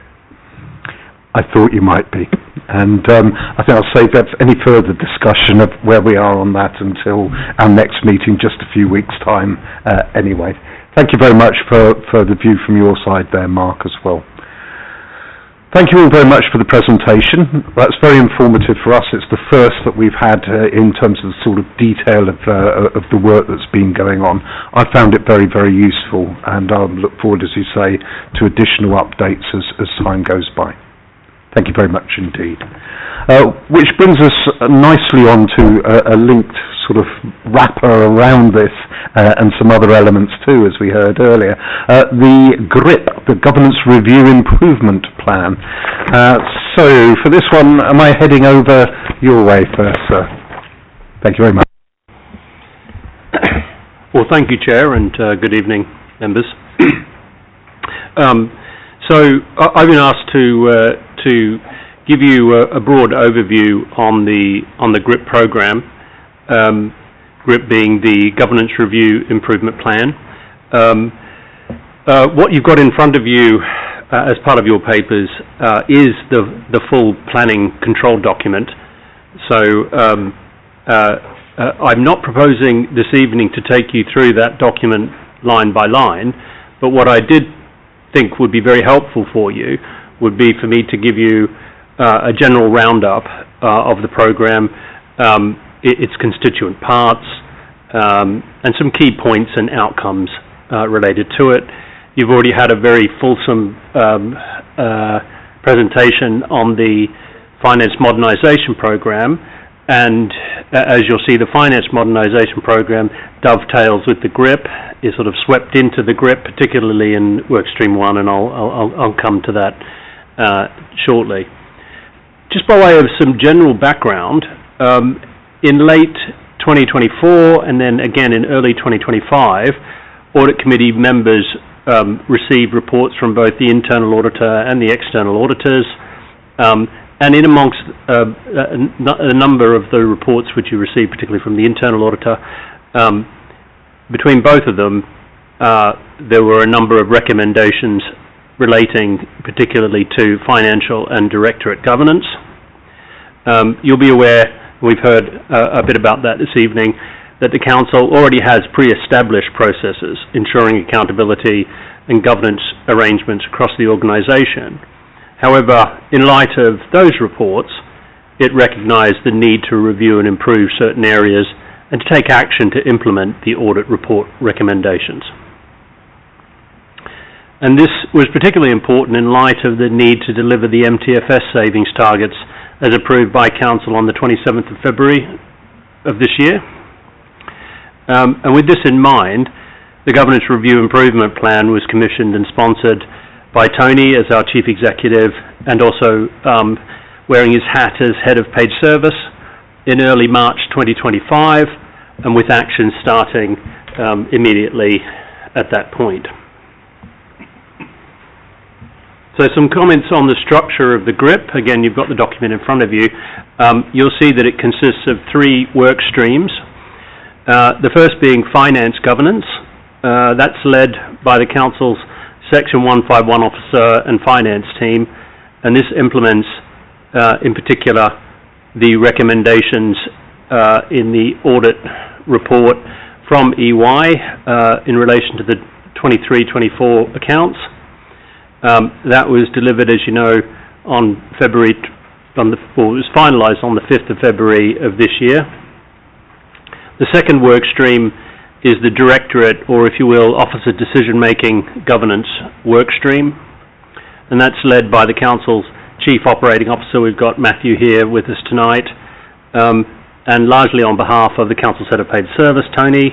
Speaker 1: I thought you might be. And I think I'll save that any further discussion of where we are on that until our next meeting, just a few weeks' time anyway. Thank you very much for the view from your side there, Mark, as well. Thank you all very much for the presentation. That's very informative for us. It's the first that we've had in terms of the sort of detail of the work that's been going on. I found it very, very useful, and I'll look forward, as you say, to additional updates as time goes by. Thank you very much indeed. Which brings us nicely on to a linked sort of wrapper around this and some other elements too, as we heard earlier. The GRIP, the Governance Review Improvement Plan. So for this one, am I heading over your way first, sir? Thank you very much.
Speaker 9: Well, thank you, Chair, and good evening, members. So I've been asked to give you a broad overview on the GRIP program, GRIP being the Governance Review Improvement Plan. What you've got in front of you as part of your papers is the full planning control document. So I'm not proposing this evening to take you through that document line by line, but what I did think would be very helpful for you would be for me to give you a general roundup of the program, its constituent parts, and some key points and outcomes related to it. You've already had a very fulsome presentation on the Finance Modernisation Programme, and as you'll see, the Finance Modernisation Programme dovetails with the GRIP, is sort of swept into the GRIP, particularly in Workstream 1, and I'll come to that shortly. Just by way of some general background, in late 2024 and then again in early 2025, Audit Committee members received reports from both the internal auditor and the external auditors, and in amongst a number of the reports which you received, particularly from the internal auditor, between both of them, there were a number of recommendations relating particularly to financial and directorate governance. You'll be aware, we've heard a bit about that this evening, that the Council already has pre-established processes ensuring accountability and governance arrangements across the organisation. However, in light of those reports, it recognised the need to review and improve certain areas and to take action to implement the audit report recommendations. And this was particularly important in light of the need to deliver the MTFS savings targets as approved by Council on the 27th of February of this year. And with this in mind, the Governance Review Improvement Plan was commissioned and sponsored by Tony as our Chief Executive, and also wearing his hat as Head of Paid Service in early March 2025, and with action starting immediately at that point. So some comments on the structure of the GRIP. Again, you've got the document in front of you. You'll see that it consists of 3 work streams. The first being finance governance. That's led by the Council's Section 151 officer and finance team, and this implements, in particular, the recommendations in the audit report from EY in relation to the 23-24 accounts. That was delivered, as you know, on February, it was finalised on the 5th of February of this year. The second work stream is the Directorate, or if you will, Officer Decision-Making Governance work stream, and that's led by the Council's Chief Operating Officer. We've got Matthew here with us tonight, and largely on behalf of the Council's Head of Paid Service, Tony.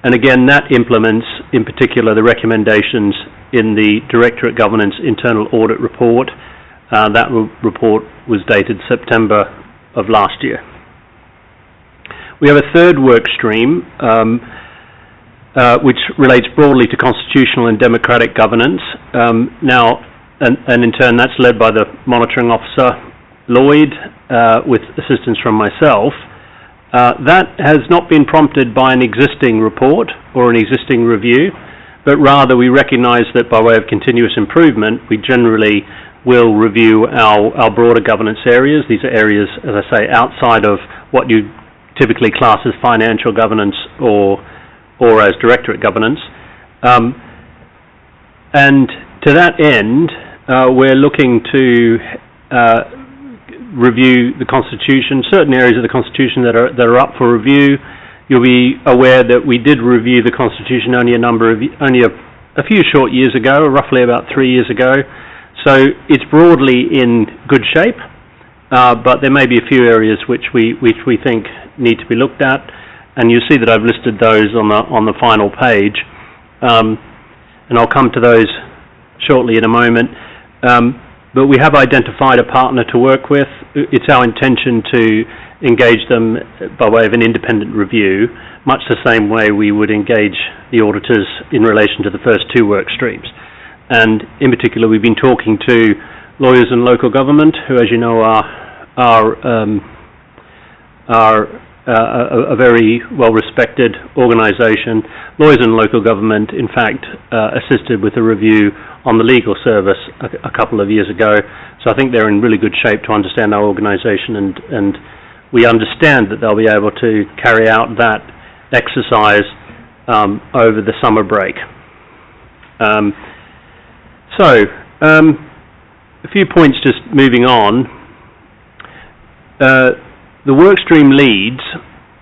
Speaker 9: And again, that implements, in particular, the recommendations in the Directorate Governance Internal Audit Report. That report was dated September of last year. We have a third work stream, which relates broadly to constitutional and democratic governance. And in turn, that's led by the Monitoring Officer, Lloyd, with assistance from myself. That has not been prompted by an existing report or an existing review, but rather we recognise that by way of continuous improvement, we generally will review our broader governance areas. These are areas, as I say, outside of what you typically class as financial governance or as directorate governance. And to that end, we're looking to review the Constitution, certain areas of the Constitution that are up for review. You'll be aware that we did review the Constitution only a few short years ago, roughly about 3 years ago. So it's broadly in good shape, but there may be a few areas which we think need to be looked at, and you see that I've listed those on the final page, and I'll come to those shortly in a moment. But we have identified a partner to work with. It's our intention to engage them by way of an independent review, much the same way we would engage the auditors in relation to the first two work streams. And in particular, we've been talking to lawyers and local government, who, as you know, are a very well-respected organisation. Lawyers and local government, in fact, assisted with a review on the legal service a couple of years ago. So I think they're in really good shape to understand our organisation, and we understand that they'll be able to carry out that exercise over the summer break. A few points just moving on. The workstream leads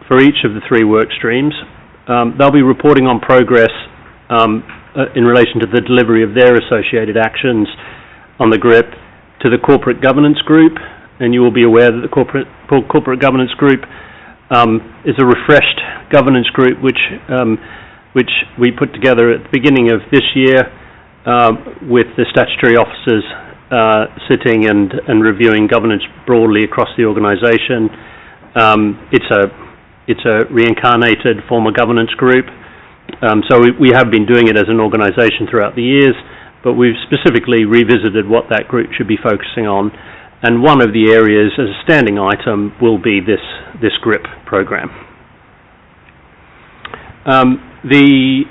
Speaker 9: for each of the three work streams, they'll be reporting on progress in relation to the delivery of their associated actions on the GRIP to the Corporate Governance Group, and you will be aware that the Corporate Governance Group is a refreshed governance group which we put together at the beginning of this year with the statutory officers sitting and reviewing governance broadly across the organisation. It's a reincarnated former governance group, so we have been doing it as an organisation throughout the years, but we've specifically revisited what that group should be focusing on, and one of the areas as a standing item will be this GRIP programme. The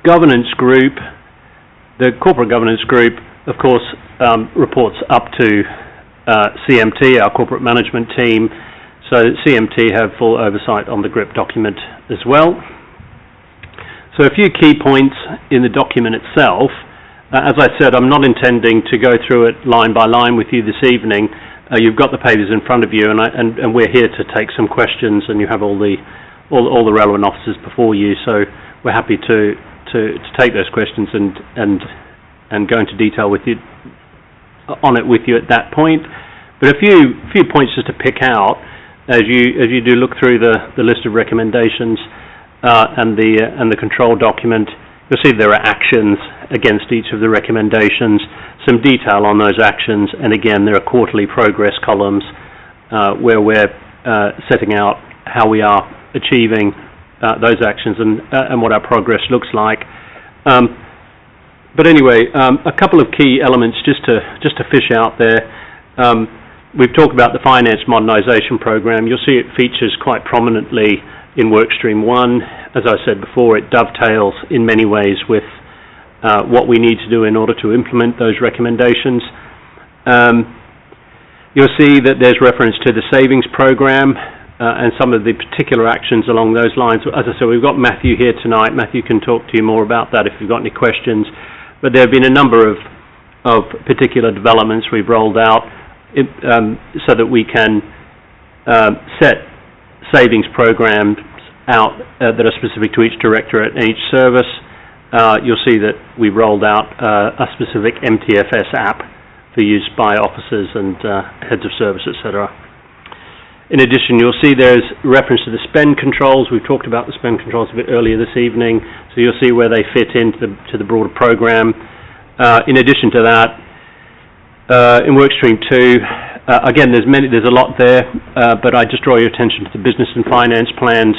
Speaker 9: governance group, the corporate governance group, of course, reports up to CMT, our corporate management team, so CMT have full oversight on the GRIP document as well. So a few key points in the document itself. As I said, I'm not intending to go through it line by line with you this evening. You've got the papers in front of you, and we're here to take some questions, and you have all the relevant officers before you, so we're happy to take those questions and go into detail with you on it with you at that point. But a few points just to pick out as you do look through the list of recommendations and the control document. You'll see there are actions against each of the recommendations, some detail on those actions, and again there are quarterly progress columns where we're setting out how we are achieving those actions and what our progress looks like. But anyway, a couple of key elements just to fish out there. We've talked about the Finance Modernisation Programme. You'll see it features quite prominently in Workstream 1. As I said before, it dovetails in many ways with what we need to do in order to implement those recommendations. You'll see that there's reference to the savings programme and some of the particular actions along those lines. As I said, we've got Matthew here tonight. Matthew can talk to you more about that if you've got any questions. But there have been a number of particular developments we've rolled out so that we can set savings programmes out that are specific to each directorate and each service. You'll see that we rolled out a specific MTFS app for use by officers and heads of service, etc. In addition, you'll see there's reference to the spend controls. We've talked about the spend controls a bit earlier this evening, so you'll see where they fit into the broader programme. In addition to that, in workstream 2, again, there's a lot there, but I just draw your attention to the business and finance plans,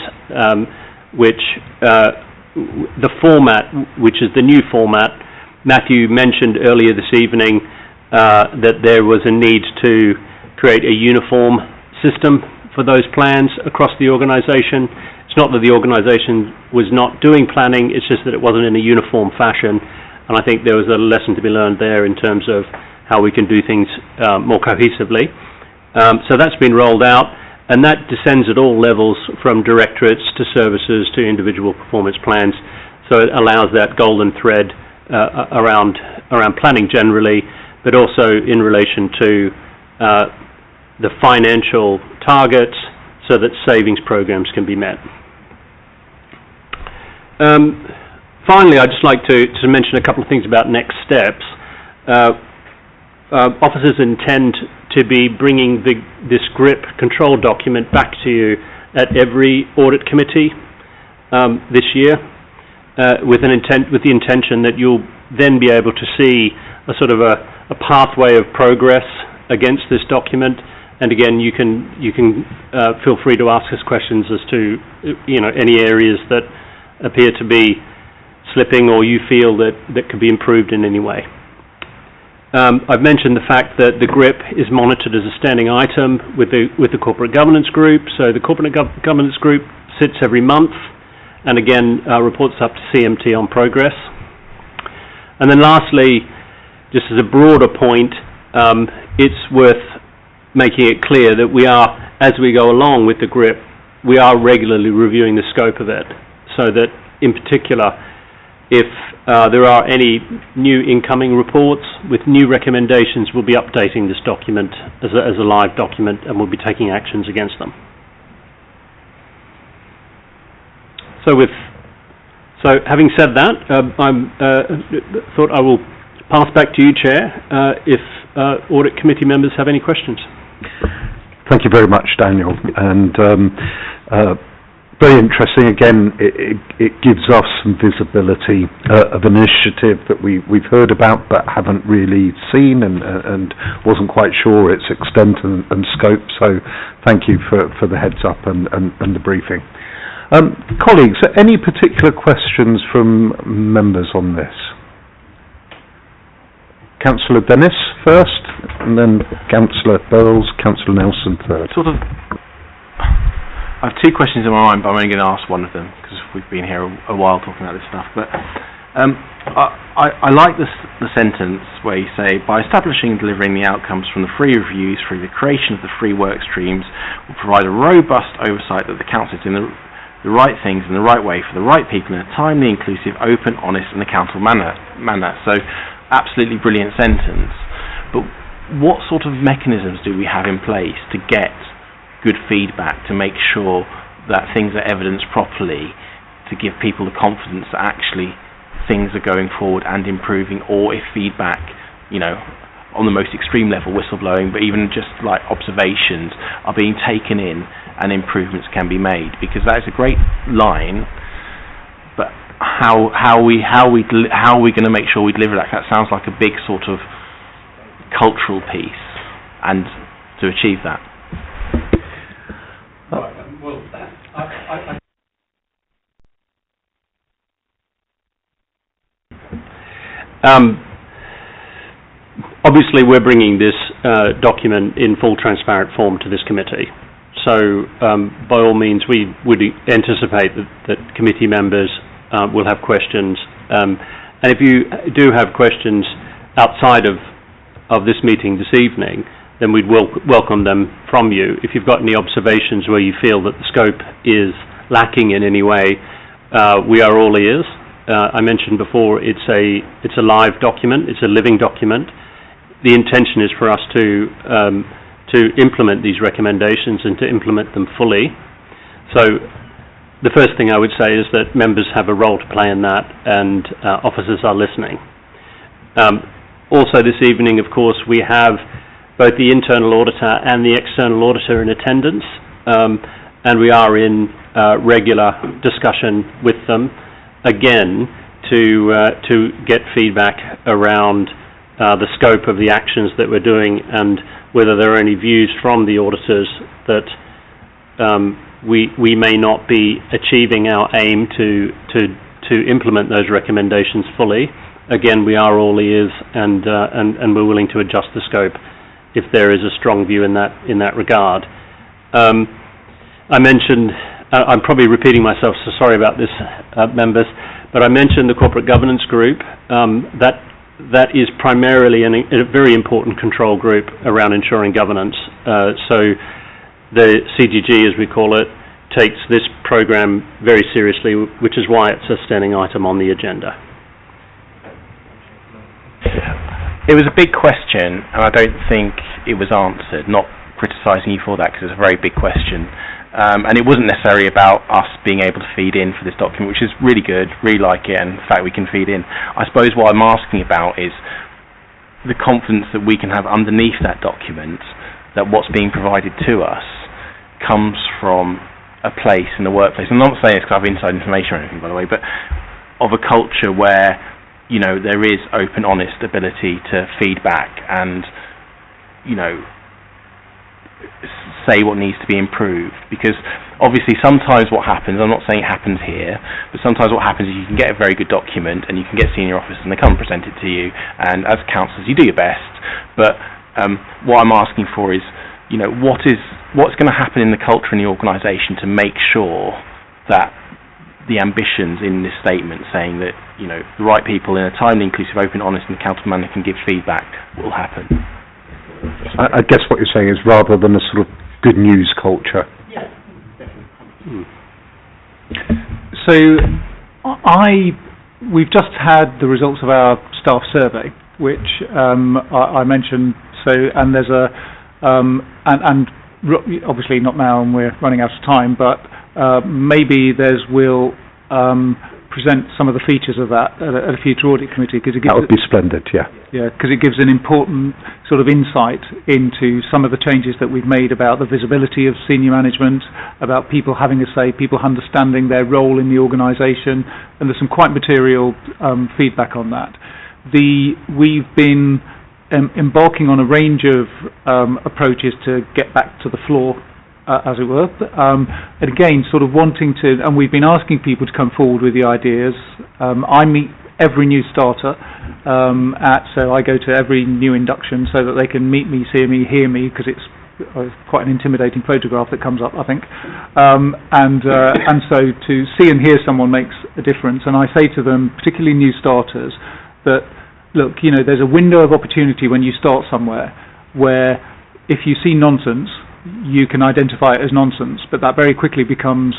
Speaker 9: which the format, which is the new format. Matthew mentioned earlier this evening that there was a need to create a uniform system for those plans across the organisation. It's not that the organisation was not doing planning, it's just that it wasn't in a uniform fashion, and I think there was a lesson to be learned there in terms of how we can do things more cohesively. So that's been rolled out, and that descends at all levels from directorates to services to individual performance plans, so it allows that golden thread around planning generally, but also in relation to the financial targets so that savings programs can be met. Finally, I'd just like to mention a couple of things about next steps. Officers intend to be bringing this GRIP control document back to you at every audit committee this year with the intention that you'll then be able to see a sort of a pathway of progress against this document. And again, you can feel free to ask us questions as to any areas that appear to be slipping or you feel that could be improved in any way. I've mentioned the fact that the GRIP is monitored as a standing item with the corporate governance group. So the corporate governance group sits every month, and again reports up to CMT on progress. And then lastly, just as a broader point, it's worth making it clear that we are, as we go along with the GRIP, we are regularly reviewing the scope of it, so that in particular, if there are any new incoming reports with new recommendations, we'll be updating this document as a live document, and we'll be taking actions against them. So having said that, I thought I will pass back to you, Chair, if audit committee members have any questions.
Speaker 1: Thank you very much, Daniel, and very interesting. Again, it gives us some visibility of an initiative that we've heard about but haven't really seen and wasn't quite sure its extent and scope, so thank you for the heads up and the briefing. Colleagues, any particular questions from members on this? Councillor Dennis first, and then Councillor Burles, Councillor Nelson third.
Speaker 3: I have two questions in my mind, but I'm only going to ask one of them because we've been here a while talking about this stuff. But I like the sentence where you say, by establishing and delivering the outcomes from the free reviews through the creation of the free work streams, will provide a robust oversight that the council is doing the right things in the right way for the right people in a timely, inclusive, open, honest and accountable manner. So absolutely brilliant sentence, but what sort of mechanisms do we have in place to get good feedback, to make sure that things are evidenced properly, to give people the confidence that actually things are going forward and improving, or if feedback, on the most extreme level, whistleblowing, but even just like observations are being taken in and improvements can be made? Because that is a great line, but how are we going to make sure we deliver that? That sounds like a big sort of cultural piece, and to achieve that.
Speaker 9: Obviously, we're bringing this document in full transparent form to this committee. So, by all means, we would anticipate that committee members will have questions. And if you do have questions outside of this meeting this evening, then we'd welcome them from you. If you've got any observations where you feel that the scope is lacking in any way, we are all ears. I mentioned before, it's a live document, it's a living document. The intention is for us to implement these recommendations and to implement them fully. So the first thing I would say is that members have a role to play in that, and officers are listening. Also this evening, of course, we have both the internal auditor and the external auditor in attendance, and we are in regular discussion with them, again, to get feedback around the scope of the actions that we're doing, and whether there are any views from the auditors that we may not be achieving our aim to implement those recommendations fully. Again, we are all ears, and we're willing to adjust the scope if there is a strong view in that regard. I mentioned, I'm probably repeating myself, so sorry about this, members, but I mentioned the corporate governance group. That is primarily a very important control group around ensuring governance. So the CGG, as we call it, takes this program very seriously, which is why it's a standing item on the agenda.
Speaker 3: It was a big question, and I don't think it was answered. Not criticising you for that, because it's a very big question. And it wasn't necessarily about us being able to feed in for this document, which is really good, really like it, and in fact we can feed in. I suppose what I'm asking about is the confidence that we can have underneath that document, that what's being provided to us comes from a place in the workplace. I'm not saying it's because I have inside information or anything, by the way, but of a culture where, you know, there is open, honest ability to feedback and, you know, say what needs to be improved. Because obviously sometimes what happens, I'm not saying it happens here, but sometimes what happens is you can get a very good document and you can get senior officers and they come and present it to you, and as councillors you do your best, but what I'm asking for is, you know, what's going to happen in the culture in the organisation to make sure that the ambitions in this statement saying that, you know, the right people in a timely, inclusive, open, honest and accountable manner can give feedback will happen.
Speaker 1: I guess what you're saying is rather than a sort of good news culture.
Speaker 15: Yeah, definitely.
Speaker 7: So we've just had the results of our staff survey, which I mentioned. So, and there's and obviously not now, and we're running out of time, but maybe we'll present some of the features of that at a future audit committee, because
Speaker 1: that would be splendid. Yeah,
Speaker 7: because it gives an important sort of insight into some of the changes that we've made about the visibility of senior management, about people having a say, people understanding their role in the organisation, and there's some quite material feedback on that. We've been embarking on a range of approaches to get back to the floor, as it were, and again sort of wanting to, and we've been asking people to come forward with the ideas. I meet every new starter, so I go to every new induction so that they can meet me, see me, hear me, because it's quite an intimidating photograph that comes up, I think, and so to see and hear someone makes a difference. And I say to them, particularly new starters, that look, you know, there's a window of opportunity when you start somewhere where if you see nonsense, you can identify it as nonsense, but that very quickly becomes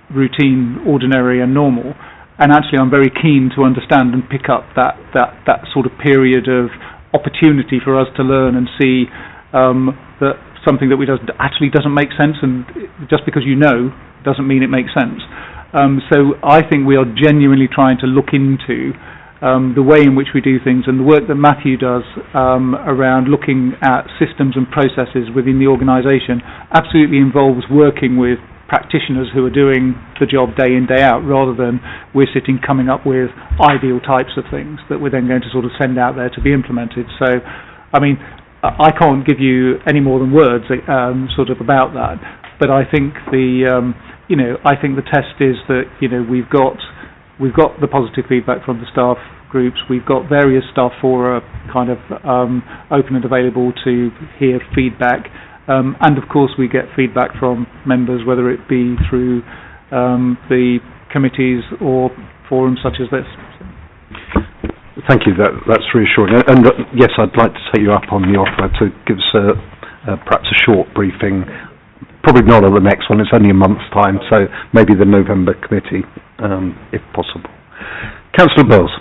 Speaker 7: routine, ordinary and normal. And actually I'm very keen to understand and pick up that sort of period of opportunity for us to learn and see that something that actually doesn't make sense, and just because you know doesn't mean it makes sense. So I think we are genuinely trying to look into the way in which we do things, and the work that Matthew does around looking at systems and processes within the organisation absolutely involves working with practitioners who are doing the job day in, day out, rather than we're sitting coming up with ideal types of things that we're then going to sort of send out there to be implemented. So, I mean, I can't give you any more than words sort of about that, but I think I think the test is that, you know, we've got the positive feedback from the staff groups. We've got various staff fora kind of open and available to hear feedback. And of course we get feedback from members, whether it be through the committees or forums such as this.
Speaker 1: Thank you, that's reassuring. And yes, I'd like to take you up on the offer to give us perhaps a short briefing. Probably not on the next one, it's only a month's time, so maybe the November committee, if possible. Councillor Bills.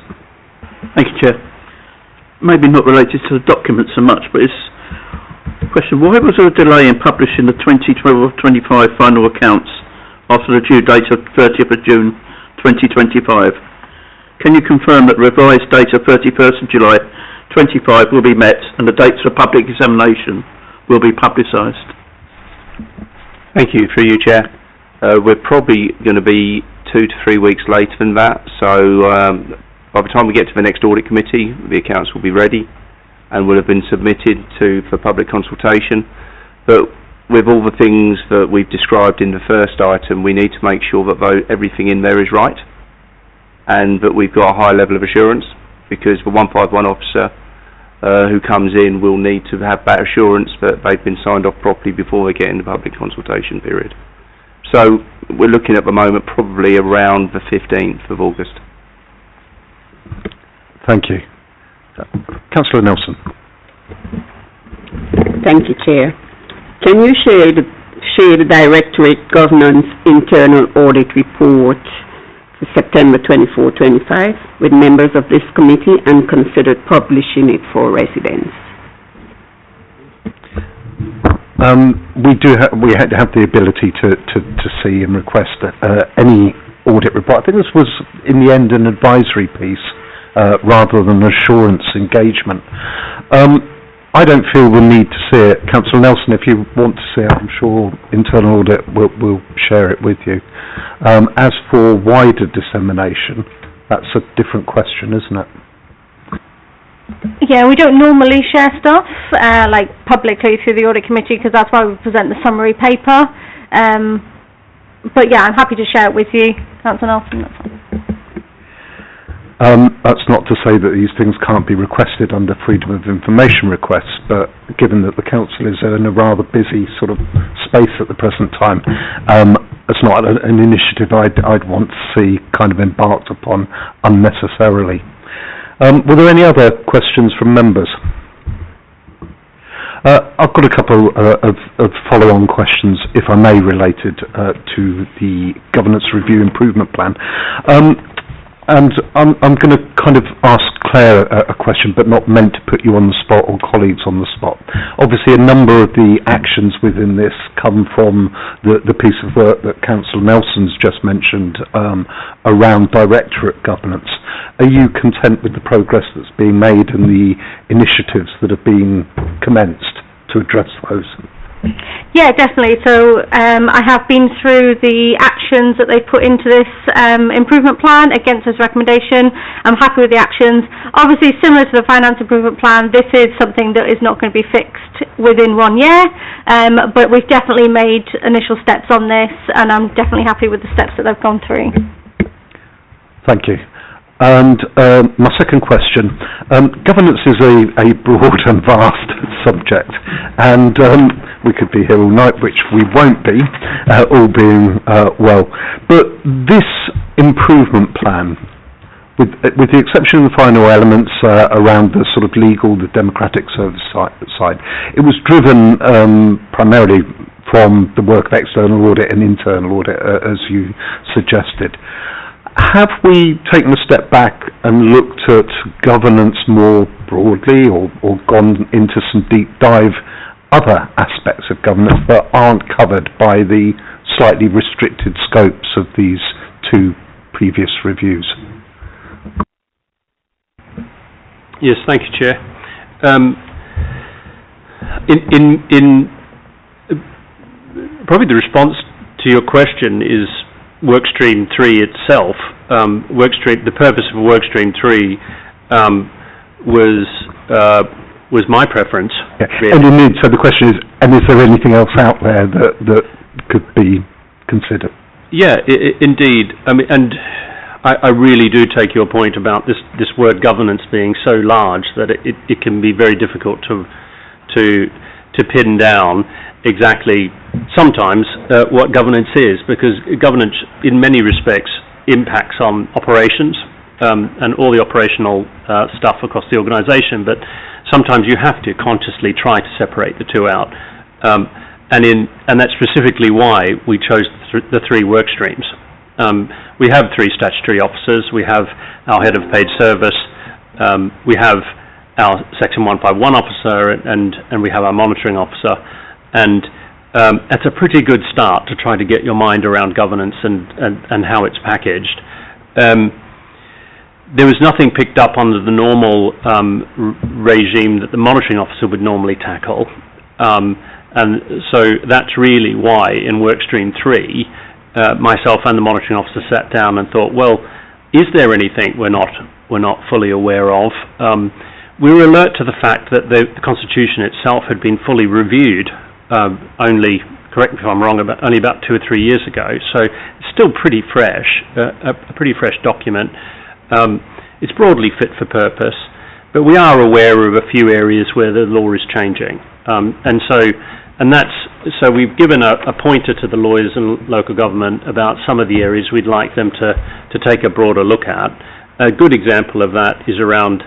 Speaker 4: Thank you, Chair. Maybe not related to the document so much, but it's a question. Why was there a delay in publishing the 2012-25 final accounts after the due date of 30th of June 2025? Can you confirm that the revised date of 31st of July 25 will be met and the dates for public examination will be publicised?
Speaker 8: Thank you, through you, Chair. We're probably going to be 2 to 3 weeks later than that, so by the time we get to the next audit committee, the accounts will be ready and will have been submitted for public consultation. But with all the things that we've described in the first item, we need to make sure that everything in there is right and that we've got a high level of assurance, because the 151 officer who comes in will need to have that assurance that they've been signed off properly before they get in the public consultation period. So we're looking at the moment probably around the 15th of August.
Speaker 1: Thank you. Councillor Nelson.
Speaker 5: Thank you, Chair. Can you share the Directorate Governance Internal Audit Report for September 24-25 with members of this committee and consider publishing it for residents?
Speaker 1: We have the ability to see and request any audit report. I think this was in the end an advisory piece rather than assurance engagement. I don't feel the need to see it. Councillor Nelson, if you want to see it, I'm sure internal audit will share it with you. As for wider dissemination, that's a different question, isn't it?
Speaker 11: Yeah, we don't normally share stuff like publicly through the audit committee, because that's why we present the summary paper. But yeah, I'm happy to share it with you, Councillor Nelson. That's fine.
Speaker 1: That's not to say that these things can't be requested under freedom of information requests, but given that the council is in a rather busy sort of space at the present time, it's not an initiative I'd want to see kind of embarked upon unnecessarily. Were there any other questions from members? I've got a couple of follow-on questions, if I may, related to the Governance Review Improvement Plan. And I'm going to kind of ask Claire a question, but not meant to put you on the spot or colleagues on the spot. Obviously, a number of the actions within this come from the piece of work that Councillor Nelson's just mentioned around directorate governance. Are you content with the progress that's being made and the initiatives that have been commenced to address those?
Speaker 11: Yeah, definitely. So I have been through the actions that they put into this improvement plan against this recommendation. I'm happy with the actions. Obviously, similar to the finance improvement plan, this is something that is not going to be fixed within 1 year, but we've definitely made initial steps on this, and I'm definitely happy with the steps that they've gone through.
Speaker 1: Thank you. And my second question, governance is a broad and vast subject, and we could be here all night, which we won't be, all being well. But this improvement plan, with the exception of the final elements around the sort of legal, the democratic service side, it was driven primarily from the work of external audit and internal audit, as you suggested. Have we taken a step back and looked at governance more broadly, or gone into some deep dive other aspects of governance that aren't covered by the slightly restricted scopes of these two previous reviews?
Speaker 9: Yes, thank you, Chair. In probably the response to your question is Workstream 3 itself. The purpose of Workstream 3 was my preference.
Speaker 1: Yeah. And indeed, so the question is, and is there anything else out there that could be considered?
Speaker 9: Yeah, indeed. I mean, and I really do take your point about this word governance being so large that it can be very difficult to pin down exactly sometimes what governance is, because governance in many respects impacts on operations and all the operational stuff across the organisation, but sometimes you have to consciously try to separate the two out. And that's specifically why we chose the three work streams. We have three statutory officers. We have our head of paid service. We have our Section 151 officer, and we have our monitoring officer. And it's a pretty good start to try to get your mind around governance and how it's packaged. There was nothing picked up under the normal regime that the monitoring officer would normally tackle. And so that's really why in Workstream 3, myself and the monitoring officer sat down and thought, well, is there anything we're not fully aware of? We were alert to the fact that the Constitution itself had been fully reviewed only, correct me if I'm wrong, only about 2 or 3 years ago. So it's still pretty fresh, a pretty fresh document. It's broadly fit for purpose, but we are aware of a few areas where the law is changing. So we've given a pointer to the lawyers and local government about some of the areas we'd like them to take a broader look at. A good example of that is around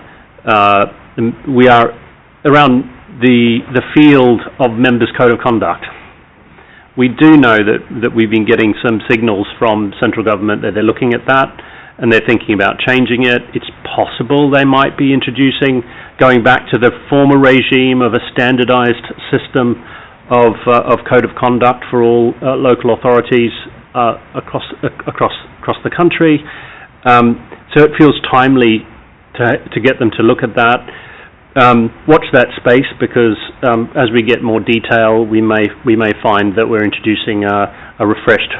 Speaker 9: the field of members' code of conduct. We do know that we've been getting some signals from central government that they're looking at that and they're thinking about changing it. It's possible they might be going back to the former regime of a standardised system of code of conduct for all local authorities across the country. So it feels timely to get them to look at that. Watch that space, because as we get more detail, we may find that we're introducing a refreshed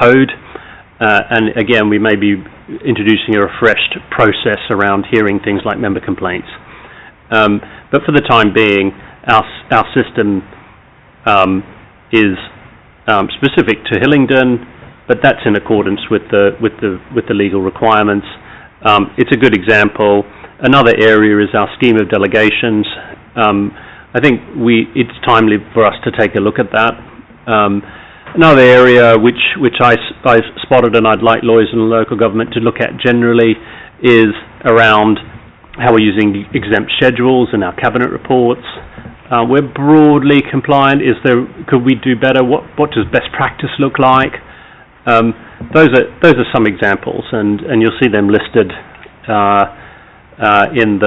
Speaker 9: code, and again, we may be introducing a refreshed process around hearing things like member complaints. But for the time being, our system is specific to Hillingdon, but that's in accordance with the legal requirements. It's a good example. Another area is our scheme of delegations. I think it's timely for us to take a look at that. Another area which I spotted and I'd like lawyers and local government to look at generally is around how we're using exempt schedules in our cabinet reports. We're broadly compliant. Could we do better? What does best practice look like? Those are some examples, and you'll see them listed in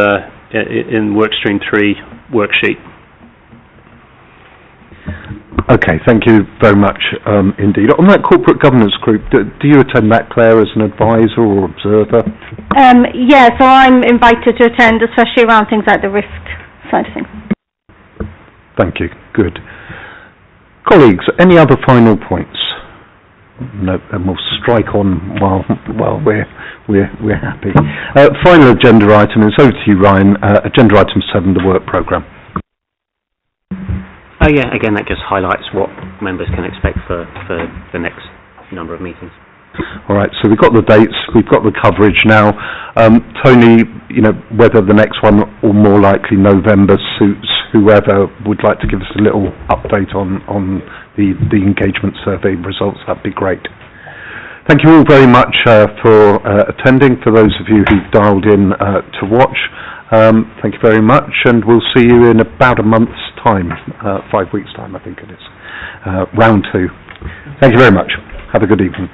Speaker 9: Workstream 3 worksheet.
Speaker 1: Okay, thank you very much indeed. On that corporate governance group, do you attend that, Claire, as an advisor or observer?
Speaker 11: Yeah, so I'm invited to attend, especially around things like the risk side of things.
Speaker 1: Thank you. Good. Colleagues, any other final points? No, and we'll strike on while we're happy. Final agenda item is over to you, Ryan. Agenda item 7, the work programme.
Speaker 16: Yeah, again, that just highlights what members can expect for the next number of meetings.
Speaker 1: All right, so we've got the dates, we've got the coverage now. Tony, whether the next one or more likely November suits whoever would like to give us a little update on the engagement survey results, that'd be great. Thank you all very much for attending. For those of you who've dialed in to watch, thank you very much, and we'll see you in about a month's time, 5 weeks' time, I think it is. Round 2. Thank you very much. Have a good evening.